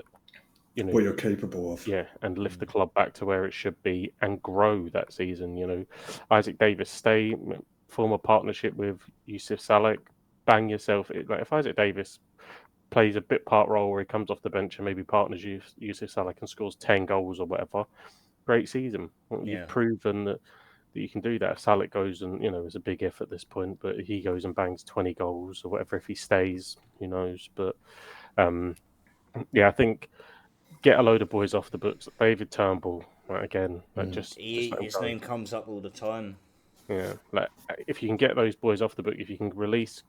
what you're capable of. Yeah, and lift the club back to where it should be and grow that season. Isaac Davis, stay, form a partnership with Yusuf Salik, bang yourself. Like, if Isaac Davis plays a bit part role where he comes off the bench and maybe partners Yusuf Salik and scores 10 goals or whatever, great season. You've proven that you can do that. If Salik goes and, it's a big if at this point, but he goes and bangs 20 goals or whatever, if he stays, who knows. But I think get a load of boys off the books. David Turnbull, again, his name comes up all the time. Yeah, like, if you can get those boys off the book, if you can release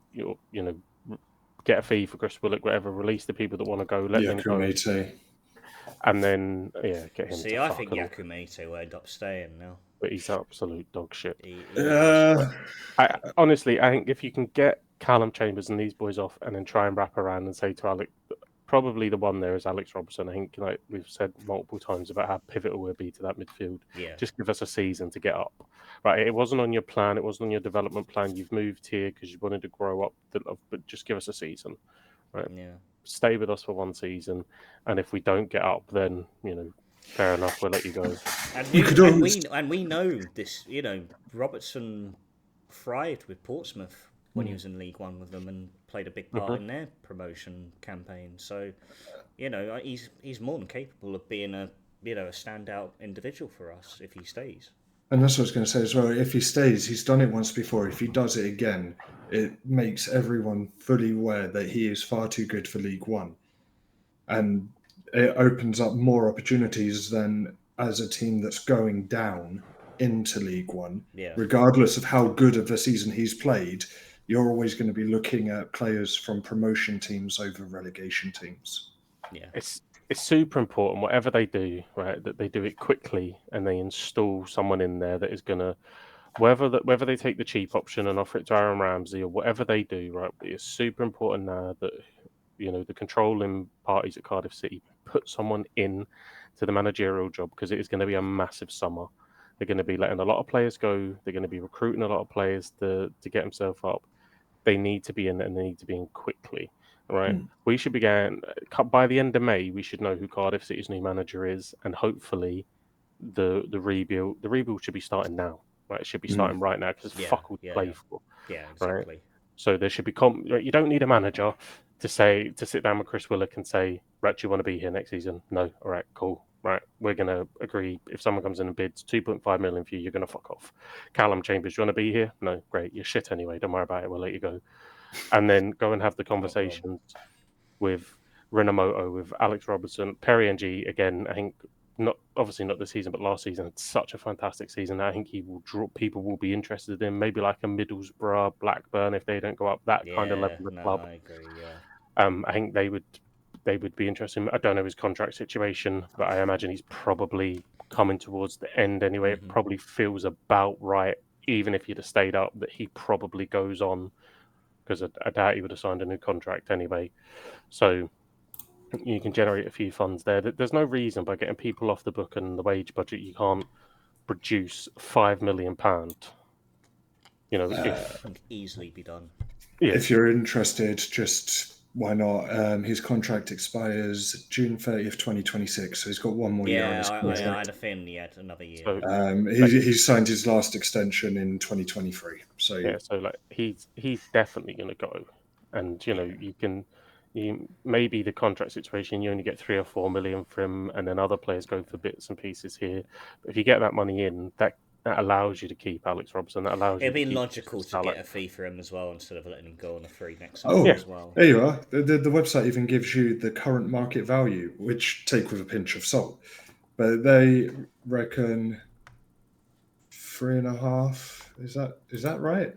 get a fee for Chris Willock, whatever, release the people that want to go, let them go. And then, get him to I think Yaku Mate will end up staying now. But he's absolute dog shit. Honestly, I think if you can get Callum Chambers and these boys off and then try and wrap around and say to Alex, probably the one there is Alex Robertson. I think, like we've said multiple times about how pivotal we'll be to that midfield. Yeah. Just give us a season to get up. Right, it wasn't on your plan. It wasn't on your development plan. You've moved here because you wanted to grow up. But just give us a season. Right. Yeah. Stay with us for one season, and if we don't get up, then fair enough. We'll let you go. And we know this. Robertson thrived with Portsmouth when he was in League One with them and played a big part in their promotion campaign. So, he's more than capable of being a standout individual for us if he stays. And that's what I was going to say as well. If he stays, he's done it once before. If he does it again, it makes everyone fully aware that he is far too good for League One. And it opens up more opportunities than as a team that's going down into League One. Yeah. Regardless of how good of a season he's played, you're always going to be looking at players from promotion teams over relegation teams. Yeah. It's super important, whatever they do, right, that they do it quickly and they install someone in there that is going to, whether they take the cheap option and offer it to Aaron Ramsey or whatever they do, right, it's super important now that, the controlling parties at Cardiff City put someone in to the managerial job, because it is going to be a massive summer. They're going to be letting a lot of players go. They're going to be recruiting a lot of players to get themselves up. They need to be in, and they need to be in quickly. Right, we should be going by the end of May. We should know who Cardiff City's new manager is, and hopefully, the rebuild should be starting now. Right, it should be starting right now, because fuck all to play for. Yeah, exactly. Right? So there should be you don't need a manager to sit down with Chris Willock and say, "Right, do you want to be here next season?" No, all right, cool. right, we're going to agree if someone comes in and bids 2.5 million for you, you're going to fuck off. Callum Chambers, do you want to be here? No, great, you're shit anyway. Don't worry about it. We'll let you go. And then go and have the conversations with Renamoto, with Alex Robertson, Perry NG again. I think obviously not this season, but last season had such a fantastic season. I think he will draw. People will be interested in maybe like a Middlesbrough, Blackburn if they don't go up that kind of level of club. I agree. Yeah. I think they would be interested. I don't know his contract situation, but I imagine he's probably coming towards the end anyway. It probably feels about right, even if he'd have stayed up, that he probably goes on, because I doubt he would have signed a new contract anyway. So you can generate a few funds there. There's no reason by getting people off the book and the wage budget you can't produce £5 million. You know, if Can easily be done. If you're interested, just why not? His contract expires June 30th, 2026, so he's got one more year on his contract. I had a feeling he had another year. So, he signed his last extension in 2023. So so like he's definitely going to go, and you maybe the contract situation you only get 3 or 4 million from him, and then other players go for bits and pieces here. But if you get that money in, that allows you to keep Alex Robertson. That allows you. It'd be to keep logical to get a fee for him as well instead of letting him go on a free next Oh, season as well. there you are. The website even gives you the current market value, which take with a pinch of salt. But they reckon 3.5. Is that right?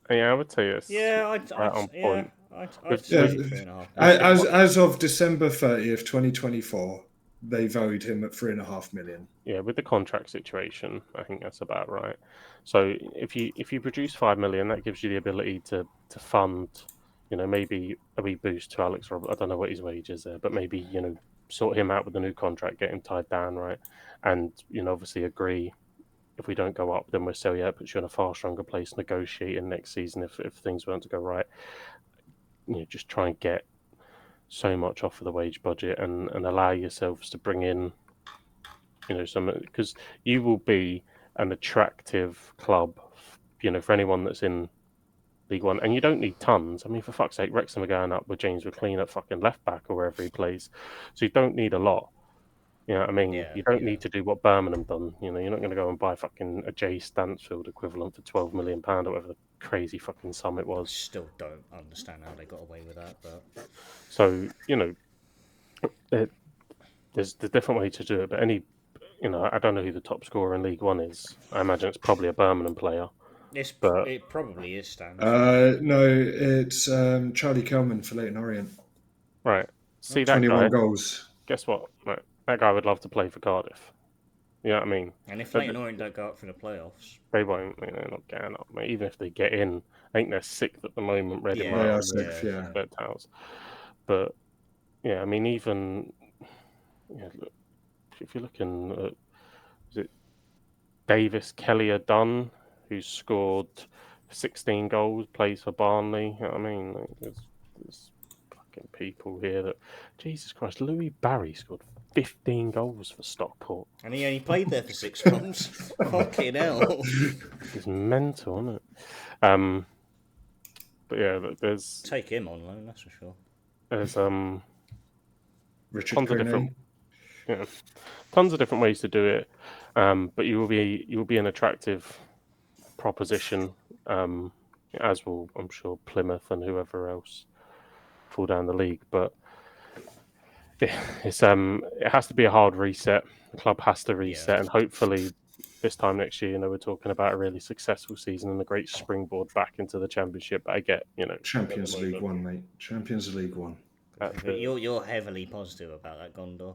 Yeah, I would say it's I'd on point. I'd say 3.5. As of December 30th, 2024, they valued him at 3.5 million. Yeah, with the contract situation, I think that's about right. So if you produce 5 million, that gives you the ability to fund, maybe a wee boost to Alex Roberts. I don't know what his wage is there, but maybe sort him out with a new contract, get him tied down, right? And obviously agree, if we don't go up, then we'll sell you. It puts you in a far stronger place negotiating next season if things weren't to go right. Just try and get so much off of the wage budget and allow yourselves to bring in, some, because you will be an attractive club, for anyone that's in League One, and you don't need tons. I mean, for fuck's sake, Wrexham are going up with James McLean at fucking left back or wherever he plays, so you don't need a lot. You know what I mean? You don't need to do what Birmingham done. You're not going to go and buy fucking a Jay Stansfield equivalent for £12 million or whatever the crazy fucking sum it was. Still don't understand how they got away with that, but so there's the different way to do it. But I don't know who the top scorer in League One is. I imagine it's probably a Birmingham player. It probably is Stansfield. No, it's Charlie Kelman for Leyton Orient. Right. See that 21 guy? goals. Guess what? Right. That guy would love to play for Cardiff. You know what I mean? And if Leyton Orient don't go up for the playoffs, they won't. They're not getting up. Even if they get in, I think they're sixth at the moment. They are sixth, yeah. Their towels. But yeah, I mean, even if you're looking at, is it Davis Kelly Dunn, who scored 16 goals, plays for Barnley? You know what I mean? There's fucking people here that, Jesus Christ, Louis Barry scored 15 goals for Stockport. And he only played there for 6 months. Fucking hell. It's mental, isn't it? But yeah, there's... Take him on loan, that's for sure. There's Richard tons of different... tons of different ways to do it. But you will be an attractive proposition, as will, I'm sure, Plymouth and whoever else fall down the league. But it has to be a hard reset. The club has to reset, and hopefully this time next year, we're talking about a really successful season and a great springboard back into the Championship. But I get, Champions League One, mate. Champions League One. You're heavily positive about that, Gondor.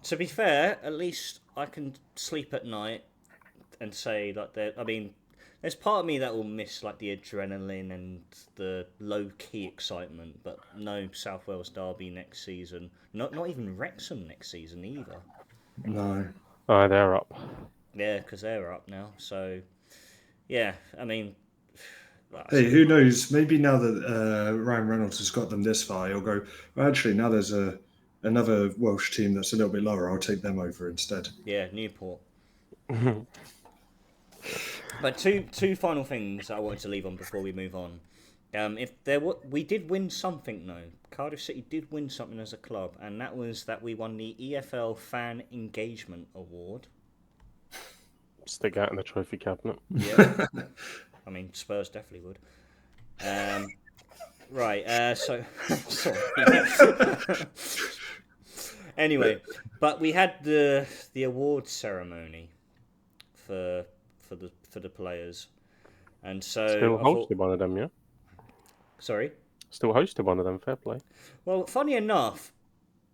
To be fair, at least I can sleep at night and say that there's part of me that will miss like the adrenaline and the low key excitement, but no South Wales derby next season. Not even Wrexham next season either. No. Oh, they're up. Yeah, because they're up now. So yeah, I mean. Hey, who knows? Maybe now that Ryan Reynolds has got them this far, he'll go, well, actually, now there's another Welsh team that's a little bit lower. I'll take them over instead. Yeah, Newport. But two final things I wanted to leave on before we move on. We did win something though. Cardiff City did win something as a club, and that was that we won the EFL Fan Engagement Award. Stick that in the trophy cabinet. Yeah, I mean Spurs definitely would. Right. So sorry. Anyway, but we had the award ceremony for the players, and so Still I thought, hosted one of them, yeah? sorry. Still hosted one of them, fair play. Well, funny enough,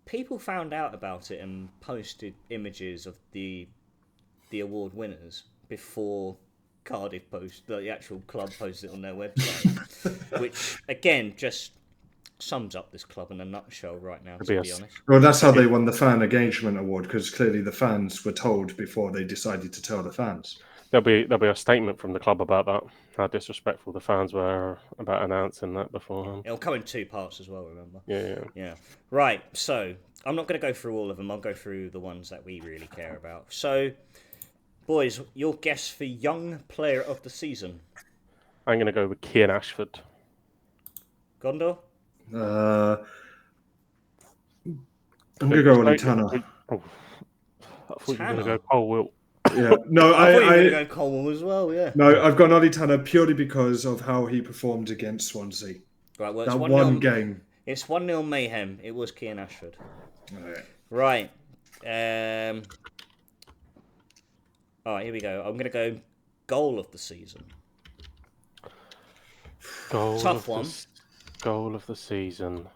people found out about it and posted images of the award winners before Cardiff the actual club posted it on their website, which again just sums up this club in a nutshell right now, to be honest. Well, that's how they won the Fan Engagement Award, because clearly the fans were told before they decided to tell the fans. There'll be a statement from the club about that. How disrespectful the fans were about announcing that beforehand. It'll come in 2 parts as well, remember? Yeah. Right, so I'm not going to go through all of them. I'll go through the ones that we really care about. So, boys, your guess for Young Player of the Season? I'm going to go with Kian Ashford. Gondor? I'm going to go Ollie Tanner. I thought you were going to go Cole Wilt. Yeah, no, I thought you were going to go Colwell as well, yeah. No, I've gone Ollie Tanner purely because of how he performed against Swansea. Right, well, that one game. It's 1-0 Mayhem. It was Kian Ashford. Right. All right, here we go. I'm going to go goal of the season. Tough one. Goal of the season.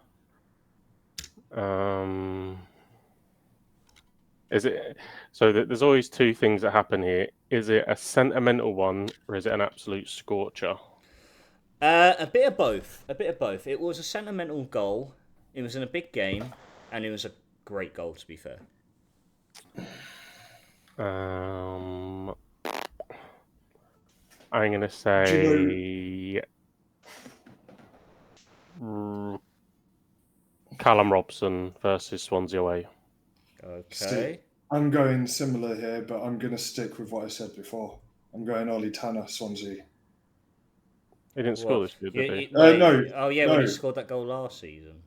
Is it so that there's always 2 things that happen here? Is it a sentimental one or is it an absolute scorcher? A bit of both. It was a sentimental goal. It was in a big game, and it was a great goal, to be fair. I'm going to say Callum Robson versus Swansea away. Okay. I'm going similar here, but I'm going to stick with what I said before. I'm going Ollie Tanner, Swansea. He didn't score this year, did he? No. Oh, yeah, when he scored that goal last season.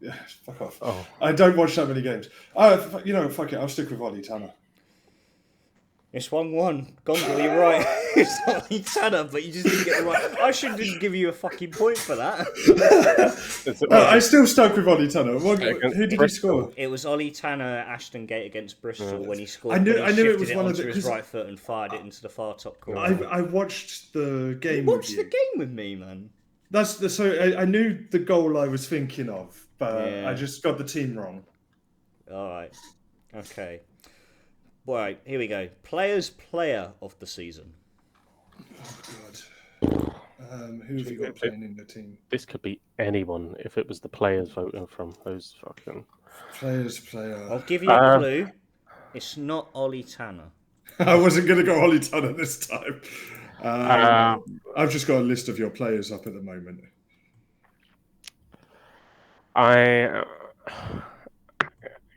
Yeah, fuck off. Oh. I don't watch that many games. Fuck it. I'll stick with Ollie Tanner. It's 1-1. Gondor, you're right. It's Ollie Tanner, but you just didn't get the right. I shouldn't give you a fucking point for that. I still stuck with Ollie Tanner. Who did he score? It was Ollie Tanner, Ashton Gate against Bristol when he scored. I knew it was one of the. His right foot and fired it into the far top corner. I watched the game. You watched the game with me, man. I knew the goal I was thinking of, but I just got the team wrong. All right. Okay. Right, here we go. Player of the season. Oh, God. Who have you got playing in the team? This could be anyone if it was the players voting from those fucking... Player. I'll give you a clue. It's not Ollie Tanner. I wasn't going to go Ollie Tanner this time. I've just got a list of your players up at the moment.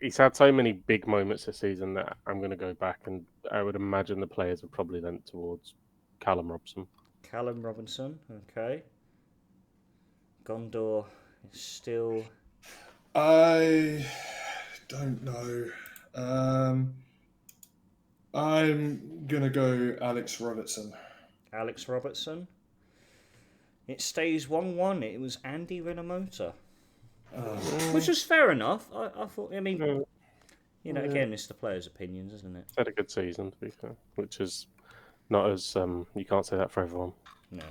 He's had so many big moments this season that I'm going to go back and I would imagine the players have probably leant towards Callum Robson. Callum Robinson, okay. Gondor is still... I don't know. I'm going to go Alex Robertson. Alex Robertson. It stays 1-1. It was Andy Renamotor. Which was fair enough. I thought, again, it's the players' opinions, isn't it? Had a good season, to be fair, which is not as, you can't say that for everyone. No.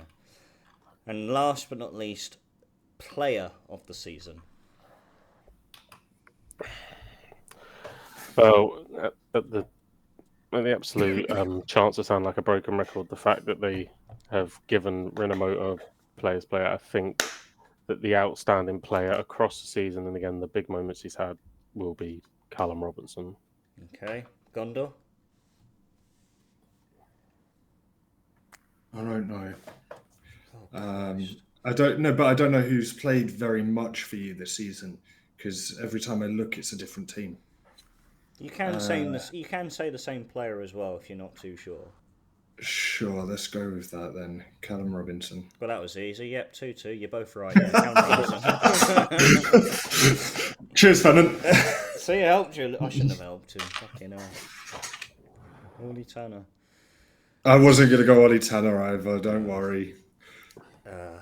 And last but not least, player of the season. Well, at the absolute chance to sound like a broken record, the fact that they have given Renamotor players play, I think that the outstanding player across the season, and again, the big moments he's had, will be Callum Robinson. Okay. Gondor? I don't know. I don't know, but I don't know who's played very much for you this season, because every time I look, it's a different team. You can say the same player as well if you're not too sure. Sure, let's go with that then. Callum Robinson. Well, that was easy. Yep, 2-2. You're both right. Yeah, Callum Robinson. Cheers, Fennan. See, I helped you. I shouldn't have helped him. Fucking hell. Ollie Tanner. I wasn't going to go Ollie Tanner either, don't worry. I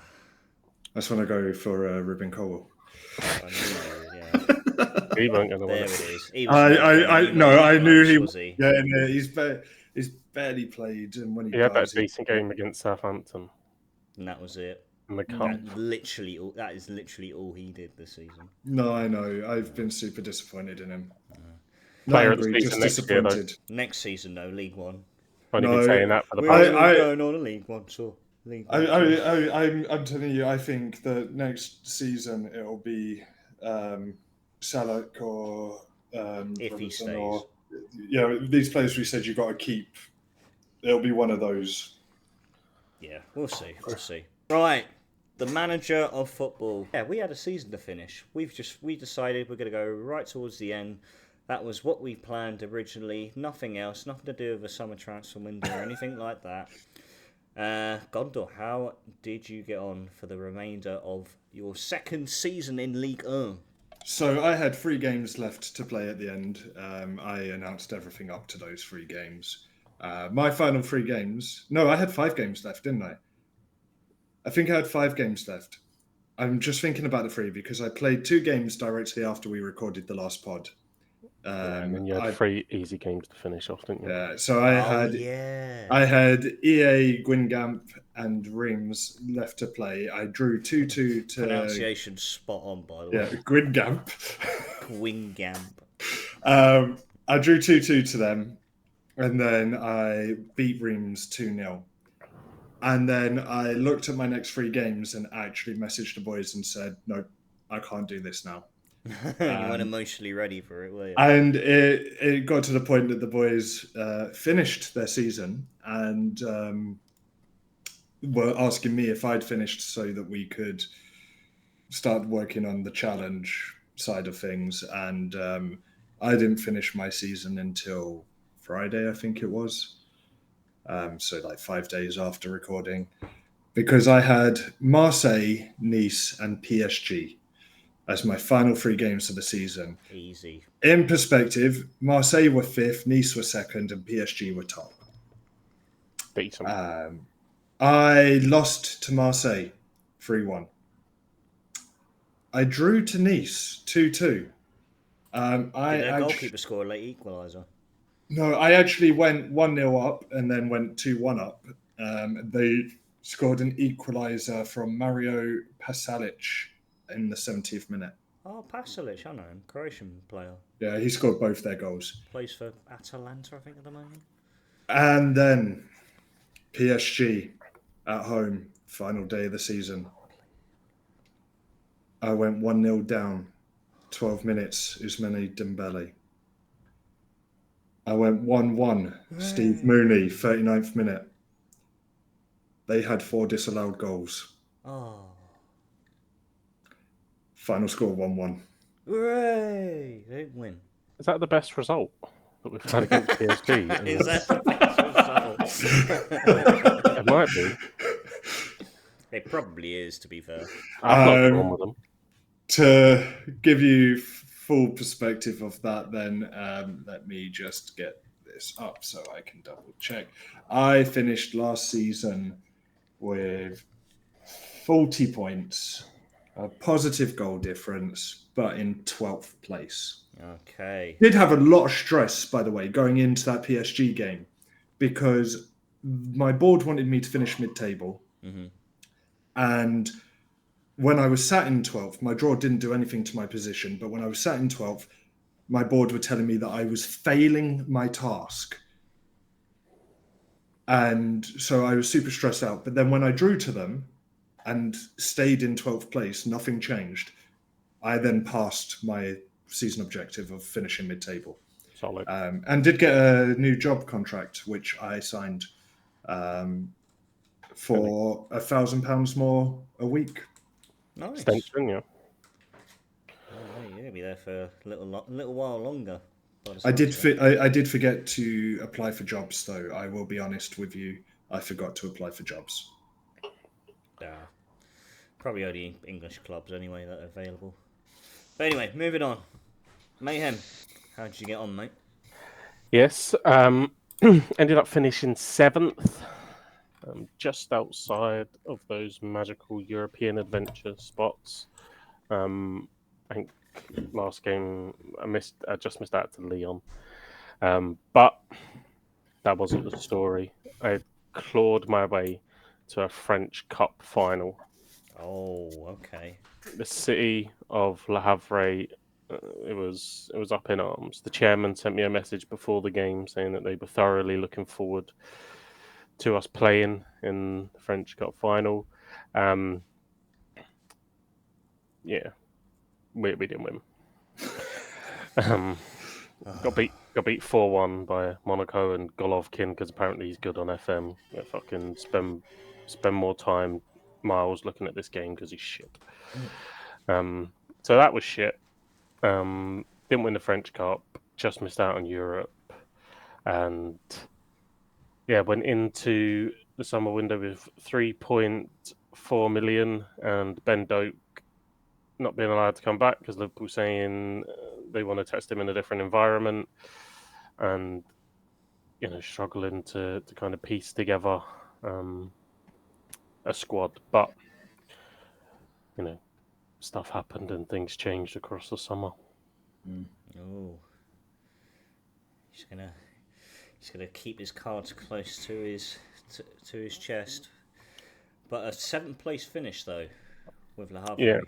just want to go for Ruben Cole. I knew you would, yeah. He weren't going to win There it. it is. I knew he was he? Yeah, no, he's barely played, and when He had that does, decent game against Southampton And that was it. in the cup. That is literally all he did this season. No, I know. I've been super disappointed in him. Player Not of the angry, season just next year, though. disappointed. Next season, though, League One. I've only No, been saying that for the We're past. going on a League One, sure. League One. I'm telling you, I think that next season it'll be Salak or If he Robertson stays. or these players we said you got to keep. It'll be one of those. Yeah, we'll see. We'll see. Right, the manager of football. Yeah, we had a season to finish. We decided we're going to go right towards the end. That was what we planned originally. Nothing else. Nothing to do with a summer transfer window or anything like that. Gondor, how did you get on for the remainder of your second season in Leagueone? So I had 3 games left to play at the end. I announced everything up to those 3 games. My final 3 games... No, I had 5 games left, didn't I? I think I had 5 games left. I'm just thinking about the 3 because I played 2 games directly after we recorded the last pod. And then you had 3 easy games to finish off, didn't you? Yeah, so I had EA, Gwyngamp, and Reims left to play. I drew 2-2 to... Pronunciation spot on, by the way. Yeah, Gwyngamp. Gwyngamp. I drew 2-2 to them, and then I beat Reims 2-0. And then I looked at my next 3 games and actually messaged the boys and said, no, I can't do this now. You weren't emotionally ready for it, were you? And it got to the point that the boys finished their season and were asking me if I'd finished so that we could start working on the challenge side of things. And I didn't finish my season until Friday, I think it was. So like 5 days after recording, because I had Marseille, Nice, and PSG as my final 3 games of the season. Easy. In perspective, Marseille were 5th, Nice were 2nd, and PSG were top. Decent. I lost to Marseille 3-1. I drew to Nice 2-2. Did their goalkeeper score a late equaliser? No, I actually went 1-0 up and then went 2-1 up. They scored an equaliser from Mario Pasalic in the 70th minute. Oh, Pasalic, I know him. Croatian player. Yeah, he scored both their goals. Plays for Atalanta, I think, at the moment. And then PSG at home, final day of the season. I went 1-0 down, 12 minutes, Ousmane Dembele. I went 1-1, Steve Mooney, 39th minute. They had 4 disallowed goals. Oh. Final score 1-1. Hooray! They didn't win. Is that the best result that we've had against PSG? Is that the best result? It might be. It probably is, to be fair. I've not gone with them. To give you full perspective of that, then let me just get this up so I can double check. I finished last season with 40 points, a positive goal difference, but in 12th place. Okay. Did have a lot of stress, by the way, going into that PSG game, because my board wanted me to finish mid-table. Mm-hmm. And when I was sat in 12th, my draw didn't do anything to my position, but when I was sat in 12th, my board were telling me that I was failing my task. And so I was super stressed out. But then when I drew to them and stayed in 12th place, nothing changed. I then passed my season objective of finishing mid-table. Solid. And did get a new job contract, which I signed for £1,000 more a week. Nice. Extension, yeah. Oh, you're going to be there for a little while longer. I did forget to apply for jobs, though. I will be honest with you. I forgot to apply for jobs. Probably only English clubs anyway that are available. But anyway, moving on. Mayhem, how did you get on, mate? Yes, ended up finishing 7th, just outside of those magical European adventure spots. I think last game I just missed out to Lyon, but that wasn't the story. I clawed my way to a French Cup final. Oh, okay. The city of Le Havre, it was up in arms. The chairman sent me a message before the game saying that they were thoroughly looking forward to us playing in the French Cup final. Yeah, we didn't win. Got beat 4-1 by Monaco and Golovkin because apparently he's good on FM. Yeah, fucking spend more time miles looking at this game because he's shit. So that was shit. Didn't win the French Cup. Just missed out on Europe, and yeah, went into the summer window with 3.4 million, and Ben Doak not being allowed to come back because Liverpool saying they want to test him in a different environment, and struggling to kind of piece together a squad. But stuff happened and things changed across the summer. Oh, he's gonna keep his cards close to his chest. But a 7th place finish though with Le Havre. Yeah.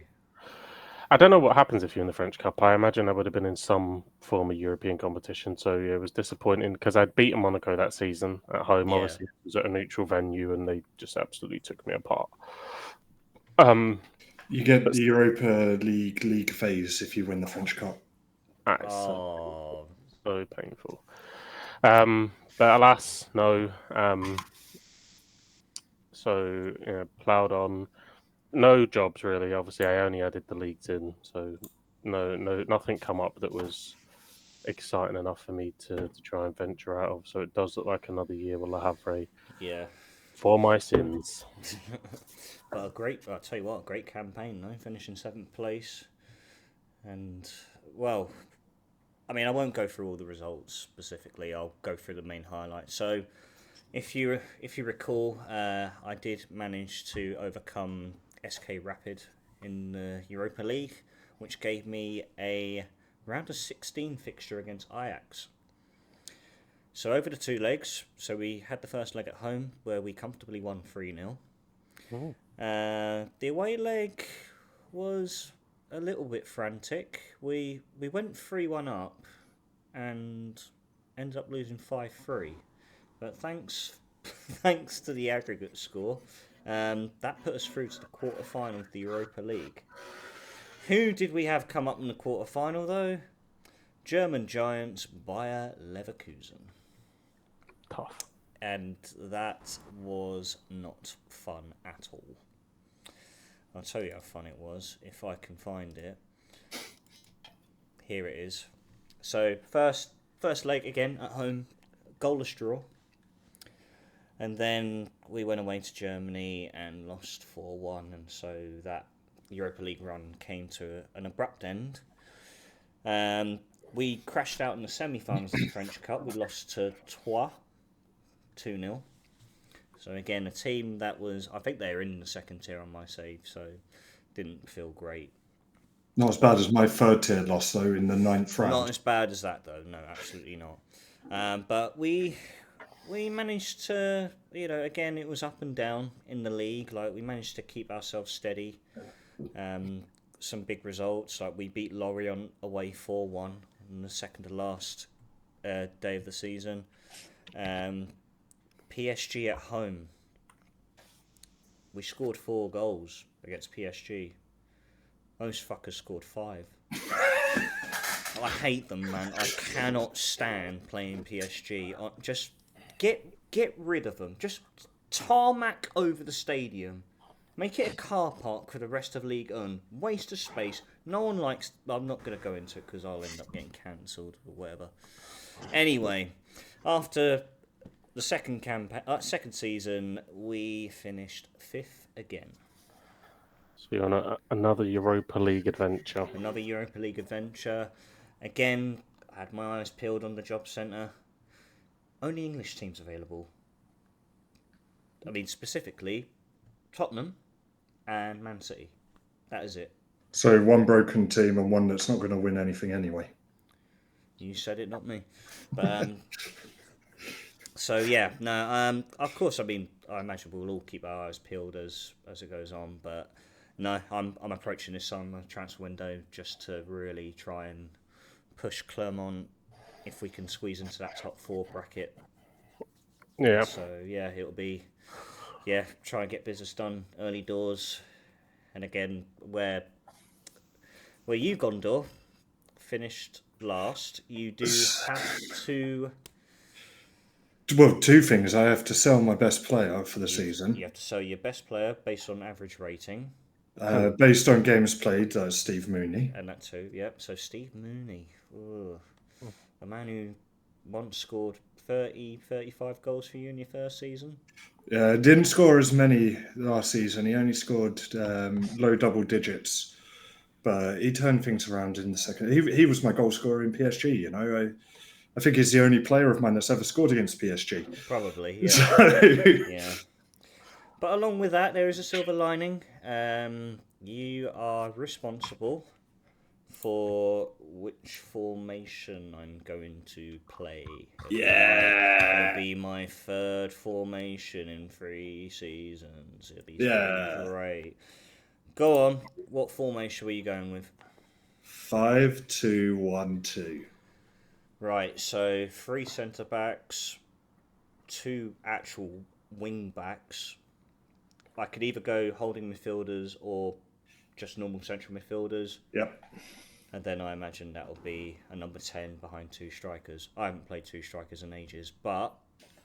I don't know what happens if you're in the French Cup. I imagine I would have been in some form of European competition. So yeah, it was disappointing because I'd beaten Monaco that season at home. Yeah. Obviously, it was at a neutral venue, and they just absolutely took me apart. You get the Europa League phase if you win the French Cup. Oh, so painful. But alas, no. So ploughed on. No jobs really. Obviously, I only added the leagues in, so nothing come up that was exciting enough for me to try and venture out of. So it does look like another year with Le Havre. Yeah. For my sins. But I'll tell you what, a great campaign though, finishing 7th place. And well, I mean, I won't go through all the results specifically. I'll go through the main highlights. So, if you recall, I did manage to overcome SK Rapid in the Europa League, which gave me a round of 16 fixture against Ajax. So over the 2 legs, so we had the first leg at home where we comfortably won 3-0. The away leg was a little bit frantic. We went 3-1 up and ended up losing 5-3. But thanks to the aggregate score, that put us through to the quarter-final of the Europa League. Who did we have come up in the quarter-final, though? German giants Bayer Leverkusen. Tough. And that was not fun at all. I'll tell you how fun it was, if I can find it. Here it is. So, first leg again at home, goalless draw. And then we went away to Germany and lost 4-1, and so that Europa League run came to an abrupt end. We crashed out in the semi-finals of the French Cup. We lost to Troyes, 2-0. So again, a team that was, I think they were in the second tier on my save, so didn't feel great. Not as bad as my 3rd tier loss, though, in the 9th round. Not as bad as that, though. No, absolutely not. But we managed to, again, it was up and down in the league. Like, we managed to keep ourselves steady. Some big results, like we beat Lorient away 4-1 on the second to last day of the season. PSG at home, we scored 4 goals against PSG. Most fuckers scored 5. I hate them, man. I cannot stand playing PSG. Just get rid of them. Just tarmac over the stadium. Make it a car park for the rest of leagueone. Waste of space. No one likes... I'm not going to go into it because I'll end up getting cancelled or whatever. Anyway, after the second season, we finished 5th again. So you're on another Europa League adventure. Another Europa League adventure. Again, I had my eyes peeled on the job centre. Only English teams available. I mean, specifically, Tottenham and Man City. That is it. So one broken team and one that's not going to win anything anyway. You said it, not me. But so yeah, no. Of course, I mean, I imagine we'll all keep our eyes peeled as it goes on. But no, I'm approaching this summer transfer window just to really try and push Clermont if we can squeeze into that top 4 bracket. Yeah. So yeah, it'll be try and get business done early doors, and again where you Gondor finished last, you do have to. Well, 2 things. I have to sell my best player for the season. You have to sell your best player based on average rating. Based on games played, Steve Mooney. And that too, yep. So Steve Mooney, a man who once scored 30, 35 goals for you in your first season. Yeah, didn't score as many last season. He only scored low double digits. But he turned things around in the second. He was my goal scorer in PSG, you know. I think he's the only player of mine that's ever scored against PSG. Probably, yeah. So... Yeah. But along with that, there is a silver lining. You are responsible for which formation I'm going to play. Yeah. It'll be my 3rd formation in 3 seasons. It'll be great. Go on. What formation were you going with? 5-2-1-2. Right, so 3 centre backs, 2 actual wing backs. I could either go holding midfielders or just normal central midfielders. Yep. And then I imagine that'll be a number 10 behind 2 strikers. I haven't played 2 strikers in ages, but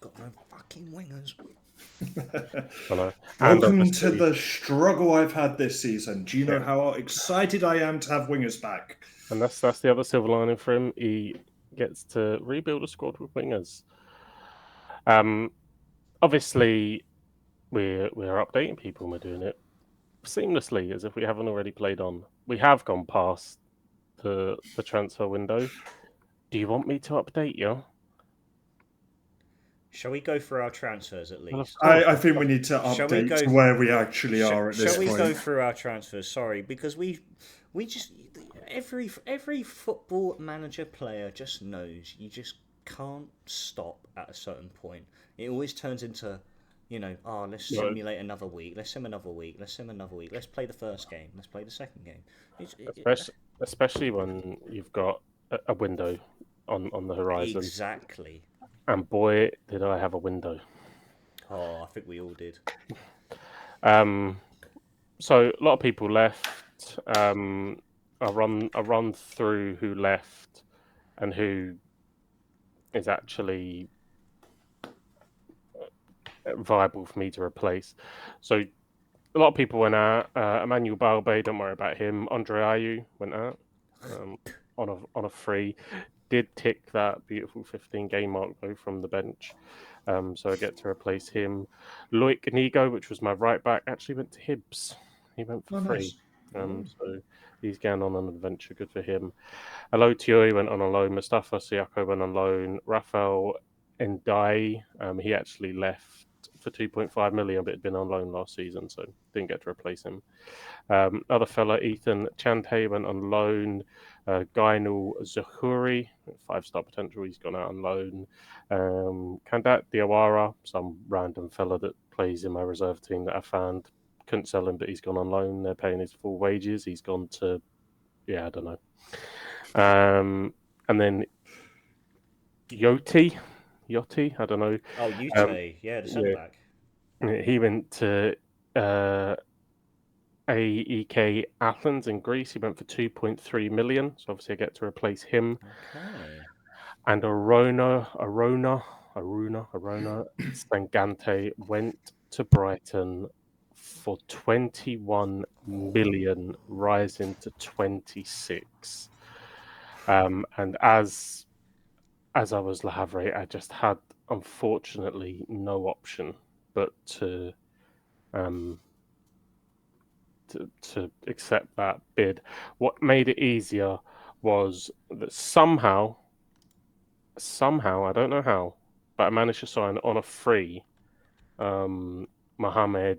got no fucking wingers. Welcome to the struggle I've had this season. Do you know how excited I am to have wingers back? And that's the other silver lining for him. He gets to rebuild a squad with wingers. Obviously, we're updating people and we're doing it seamlessly as if we haven't already played on. We have gone past the transfer window. Do you want me to update you? Shall we go through our transfers at least? I think we need to update where we actually are at this point. Shall we go through our transfers? Sorry, because we just every football manager player just knows you just can't stop at a certain point. It always turns into, let's simulate another week. Let's sim another week. Let's sim another week. Let's play the first game. Let's play the second game. Especially when you've got a window on the horizon. Exactly. And boy, did I have a window. Oh, I think we all did. So a lot of people left. I run through who left and who is actually viable for me to replace. So a lot of people went out. Emmanuel Balbe, don't worry about him. Andre Ayew went out on a free. Did tick that beautiful 15-game mark though from the bench, so I get to replace him. Loic Inigo, which was my right back, actually went to Hibs. He went for free, so he's going on an adventure. Good for him. Alo Tioi went on a loan. Mustafa Siako went on loan. Rafael Ndai, he actually left for 2.5 million, but had been on loan last season, so didn't get to replace him. Other fella, Ethan Chante, went on loan. Gainul Zahuri, 5-star potential, he's gone out on loan. Kandat Diawara, some random fella that plays in my reserve team that I found. Couldn't sell him, but he's gone on loan. They're paying his full wages. He's gone to, I don't know. And then Yoti, I don't know. Oh, Yute, the centre back. He went to AEK Athens in Greece. He went for 2.3 million. So obviously I get to replace him. Okay. And Arona Stangante went to Brighton for 21 million, rising to 26. And as I was Le Havre, I just had unfortunately no option but to accept that bid. What made it easier was that somehow, I don't know how, but I managed to sign on a free Mohamed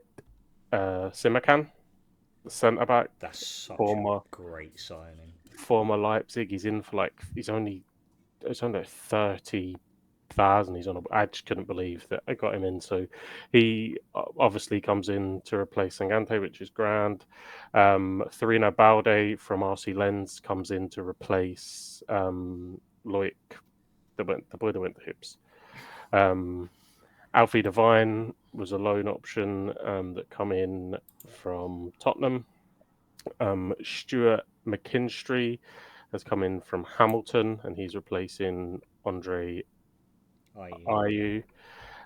Simakan, the centre back, That's such former a great signing. Leipzig. He's in for it's only 30,000. He's on. I just couldn't believe that I got him in. So he obviously comes in to replace Sangante, which is grand. Thorino Balde from RC Lens comes in to replace Loic, the boy that went to Hibs. Alfie Devine was a loan option that come in from Tottenham. Stuart McKinstry has come in from Hamilton, and he's replacing Andre Ayew.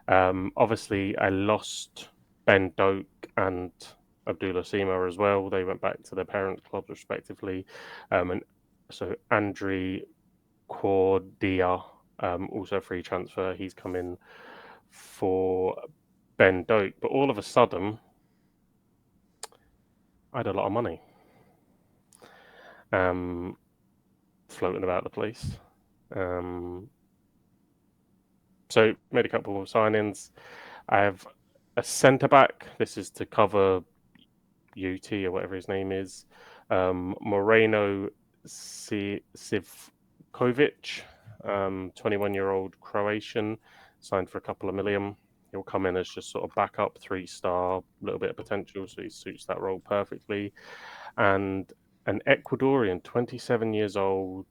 Obviously, I lost Ben Doak and Abdullah Sima as well. They went back to their parent clubs respectively. And so Andri Cordia, also free transfer. He's come in for Ben Doak. But all of a sudden, I had a lot of money floating about the place. So made a couple of signings. I have a centre back. This is to cover UT or whatever his name is. Moreno Sivkovic, 21-year-old Croatian, signed for a couple of million. He'll come in as just sort of backup, 3-star, a little bit of potential, so he suits that role perfectly. And an Ecuadorian, 27 years old,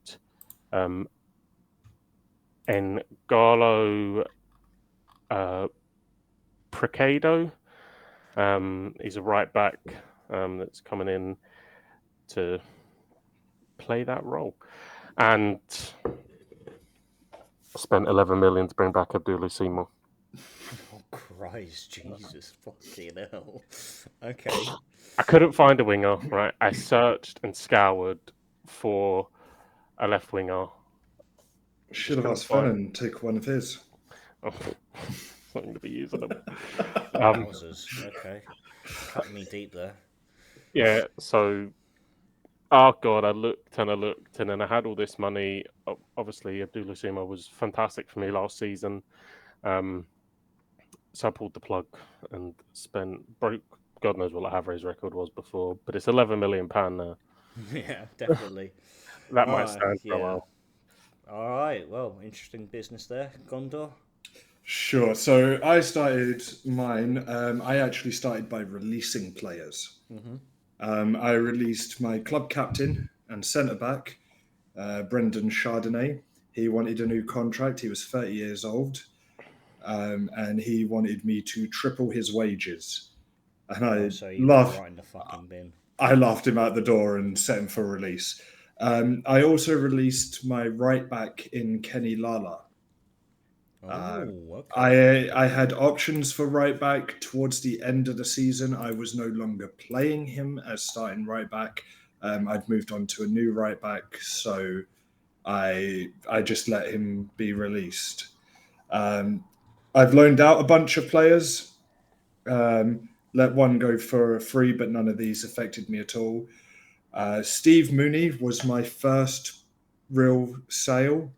Ngalo Precado. He's a right back that's coming in to play that role. And spent 11 million to bring back Abdullah Seymour. Oh, Christ, Jesus, fucking hell. Okay. I couldn't find a winger, right? I searched and scoured for a left winger. Should have asked Fennan to take one of his. Oh, not going to be using them. Wowzers. Okay. Cut me deep there. Yeah, so oh god, I looked, and then I had all this money. Obviously, Abdullah Seymour was fantastic for me last season. So I pulled the plug and broke. God knows what Havre's record was before, but it's £11 million now. Yeah, definitely. That might stand for a while. All right. Well, interesting business there, Gondor. Sure. So I started mine. I actually started by releasing players. I released my club captain and centre back, Brendan Chardonnay. He wanted a new contract. He was 30 years old, and he wanted me to triple his wages. And I laughed. Right in the fucking bin. I laughed him out the door and set him for release. I also released my right back in Kenny Lala. Okay. I had options for right back towards the end of the season. I was no longer playing him as starting right back. I'd moved on to a new right back, so I just let him be released. I've loaned out a bunch of players. Let one go for free, but none of these affected me at all. Steve Mooney was my first real sale.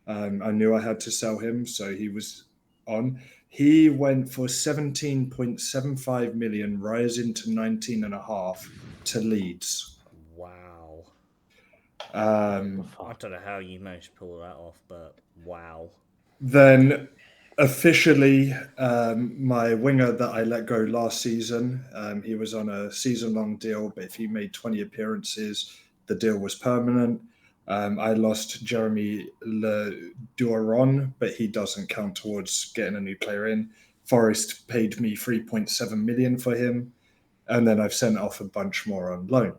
I knew I had to sell him, so he was on. He went for 17.75 million, rising to 19.5 to Leeds. Wow. I don't know how you managed to pull that off, but wow. Then officially, my winger that I let go last season, he was on a season-long deal, but if he made 20 appearances, the deal was permanent. I lost Jeremy Le Duron, but he doesn't count towards getting a new player in. Forest paid me 3.7 million for him, and then I've sent off a bunch more on loan.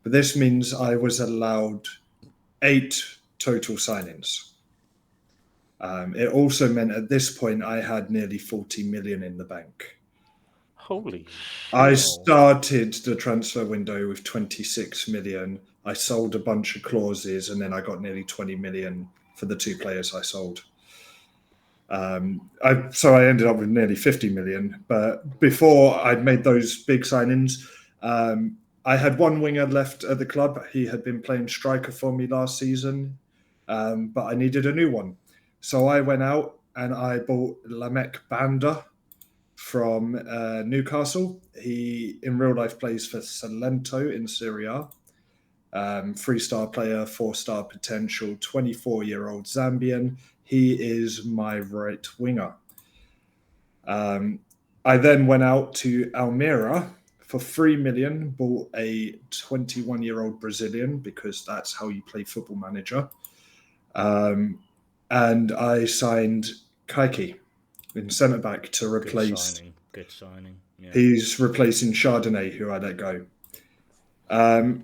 But this means I was allowed 8 total signings. It also meant at this point I had nearly 40 million in the bank. Holy shit. I started the transfer window with 26 million. I sold a bunch of clauses, and then I got nearly 20 million for the 2 players I sold. So I ended up with nearly 50 million. But before I'd made those big signings, I had one winger left at the club. He had been playing striker for me last season, but I needed a new one. So I went out and I bought Lamek Banda from Newcastle. He, in real life, plays for Salento in Serie A. 3-star player, 4-star potential, 24-year-old Zambian. He is my right winger. I then went out to Almira for 3 million, bought a 21-year-old Brazilian because that's how you play Football Manager. And I signed Kaiki in centre back to replace. Good signing. Yeah. He's replacing Chardonnay, who I let go.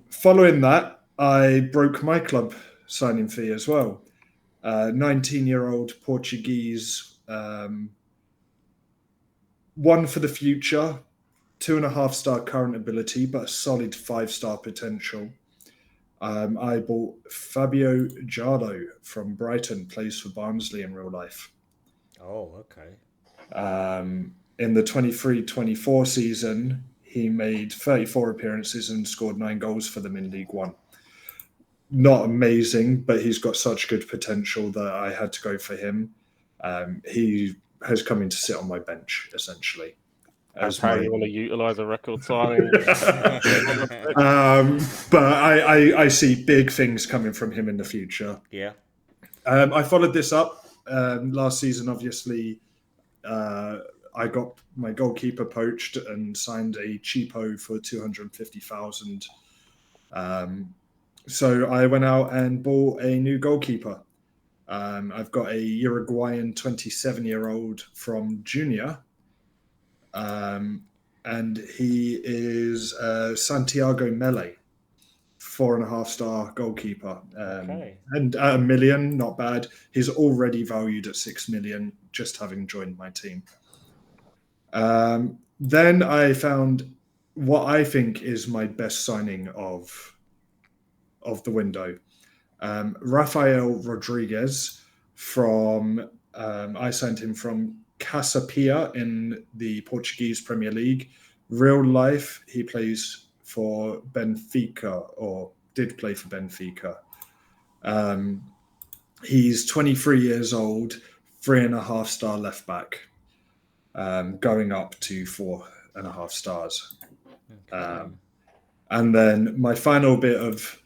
Following that, I broke my club signing fee as well. 19-year-old Portuguese, one for the future, 2.5-star current ability, but a solid 5-star potential. I bought Fabio Giallo from Brighton, plays for Barnsley in real life. Oh, okay. In the 23-24 season, he made 34 appearances and scored 9 goals for them in League One. Not amazing, but he's got such good potential that I had to go for him. He has come in to sit on my bench, essentially. That's how you want to utilise a record signing. But I see big things coming from him in the future. Yeah. I followed this up last season, obviously. I got my goalkeeper poached and signed a cheapo for 250,000. So I went out and bought a new goalkeeper. I've got a Uruguayan 27-year-old from Junior. And he is Santiago Mele, 4.5-star goalkeeper. Okay. And at $1 million, not bad. He's already valued at 6 million, just having joined my team. Then I found what I think is my best signing of the window. Rafael Rodriguez from, I signed him from Casapia in the Portuguese Premier League. Real life, he plays for Benfica, or did play for Benfica. He's 23 years old, 3.5-star left back, going up to 4.5 stars. Okay. And then my final bit of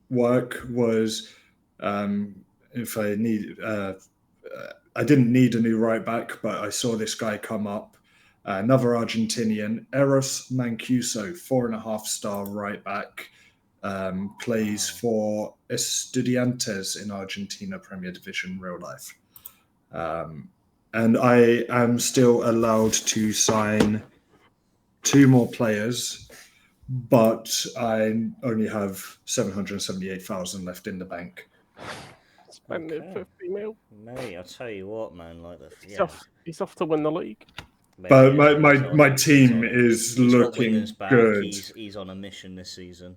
work was if I need, I didn't need a new right back, but I saw this guy come up, another Argentinian, Eros Mancuso, 4.5-star right back, plays for Estudiantes in Argentina Premier Division real life. And I am still allowed to sign 2 more players, but I only have 778,000 left in the bank. Spending 50 mil. Mate, I'll tell you what, man. Like He's off to win the league. Mate, But yeah, my team is looking good. He's on a mission this season.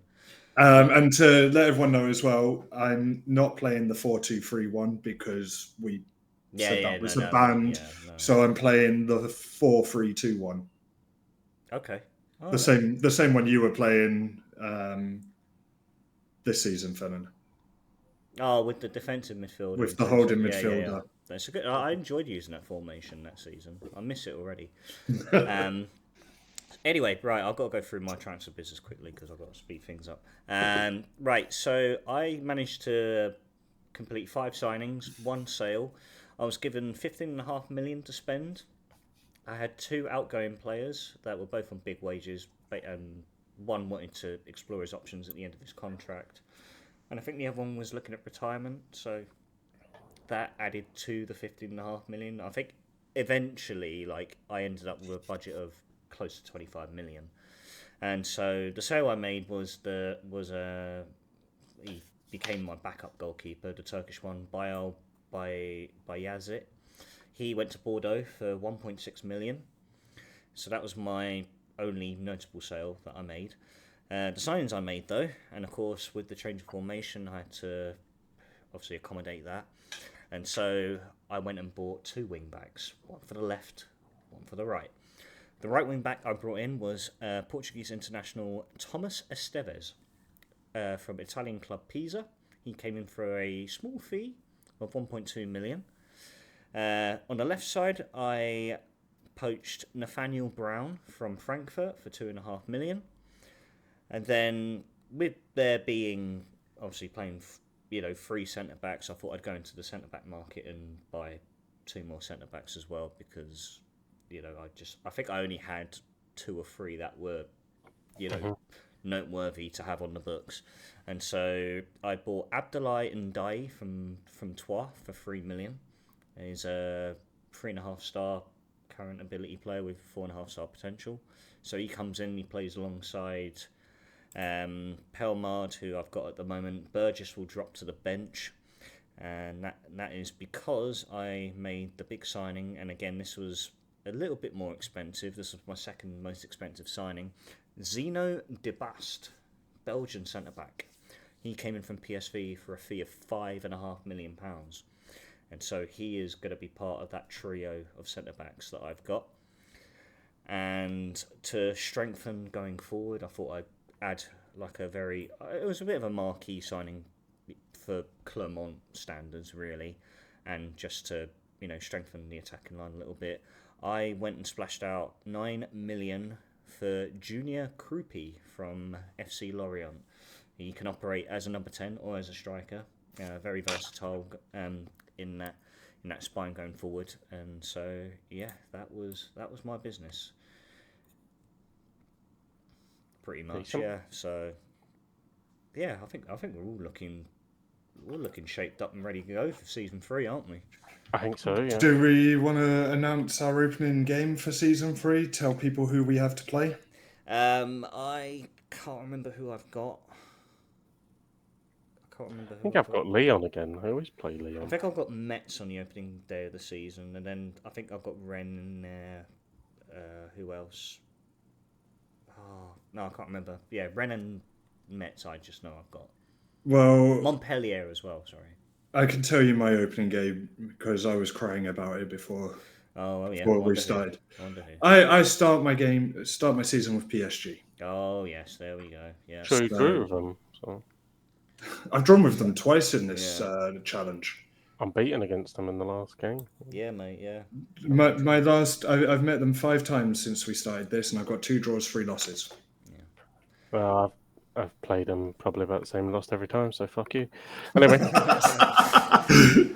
And to let everyone know as well, I'm not playing the 4-2-3-1 because we said that was a band. So I'm playing the 4-3-2-1. Okay. Oh, the same one you were playing this season, Fennan. Oh, with the defensive midfielder. With the holding midfielder. Yeah. That's a good. I enjoyed using that formation that season. I miss it already. Anyway, right, I've got to go through my transfer business quickly because I've got to speed things up. Right, so I managed to complete 5 signings, 1 sale. I was given 15.5 million to spend. I had 2 outgoing players that were both on big wages, and one wanted to explore his options at the end of his contract. And I think the other one was looking at retirement, so that added to the 15.5 million. I think eventually, I ended up with a budget of close to 25 million. And so the sale I made he became my backup goalkeeper, the Turkish one, Bayazit. He went to Bordeaux for 1.6 million. So that was my only notable sale that I made. The signings I made, though, and of course with the change of formation, I had to obviously accommodate that. And so I went and bought 2 wing backs, one for the left, one for the right. The right wing back I brought in was Portuguese international Thomas Esteves from Italian club Pisa. He came in for a small fee of 1.2 million. On the left side, I poached Nathaniel Brown from Frankfurt for 2.5 million. And then with there being obviously playing 3 centre backs, I thought I'd go into the centre back market and buy 2 more centre backs as well, because I think I only had 2 or 3 that were noteworthy to have on the books. And so I bought Abdoulaye Ndiaye from Troyes for 3 million. He's a 3.5 star current ability player with 4.5 star potential. So he comes in, he plays alongside Pelmard, who I've got at the moment. Burgess will drop to the bench, and that is because I made the big signing. And again, this was a little bit more expensive. This was my second most expensive signing. Zeno de Bast, Belgian centre back. He came in from PSV for a fee of £5.5 million. And so he is going to be part of that trio of centre backs that I've got. And to strengthen going forward, I thought I'd add it was a bit of a marquee signing for Clermont standards, really. And just to, strengthen the attacking line a little bit, I went and splashed out 9 million for Junior Krupi from FC Lorient. He can operate as a number 10 or as a striker. Very versatile in that spine going forward. And so that was my business. Pretty much, yeah. So I think we're all looking shaped up and ready to go for season 3, aren't we? I think so, yeah. Do we want to announce our opening game for season 3? Tell people who we have to play? I can't remember who I've got. I think I've got Leon again. I always play Leon. I think I've got Metz on the opening day of the season, and then I think I've got Ren in there. Who else? Oh, no, I can't remember. Yeah, Ren and Metz, I just know I've got. Well, Montpellier as well, sorry. I can tell you my opening game because I was crying about it before. Before we started. I start my season with PSG. Oh yes, there we go. Yeah. So you drew with them. So. I've drawn with them twice in this challenge. I'm beaten against them in the last game. Yeah, mate. Yeah. My last, I've met them 5 times since we started this, and I've got 2 draws, 3 losses. Yeah. Well, I've played them probably about the same, lost every time. So fuck you. Anyway.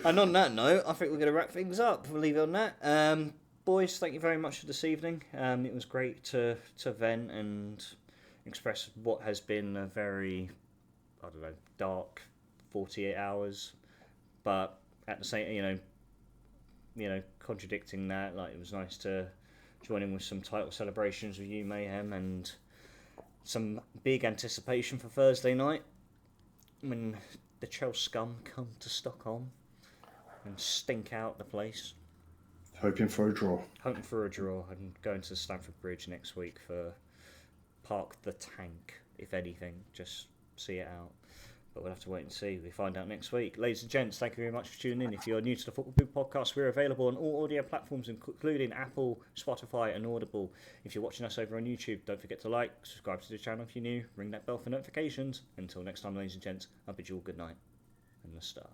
And on that note, I think we're going to wrap things up. We'll leave it on that. Boys, thank you very much for this evening. It was great to vent and express what has been a very, dark 48 hours. But at the same, contradicting that, it was nice to join in with some title celebrations with you, Mayhem, and some big anticipation for Thursday night when the Chelsea scum come to Stockholm and stink out the place. Hoping for a draw. Hoping for a draw and going to Stamford Bridge next week for Park the Tank, if anything. Just see it out. But we'll have to wait and see. We'll find out next week. Ladies and gents, thank you very much for tuning in. If you're new to the Football Podcast, we're available on all audio platforms, including Apple, Spotify, and Audible. If you're watching us over on YouTube, don't forget to subscribe to the channel if you're new, ring that bell for notifications. Until next time, ladies and gents, I bid you all good night and the star.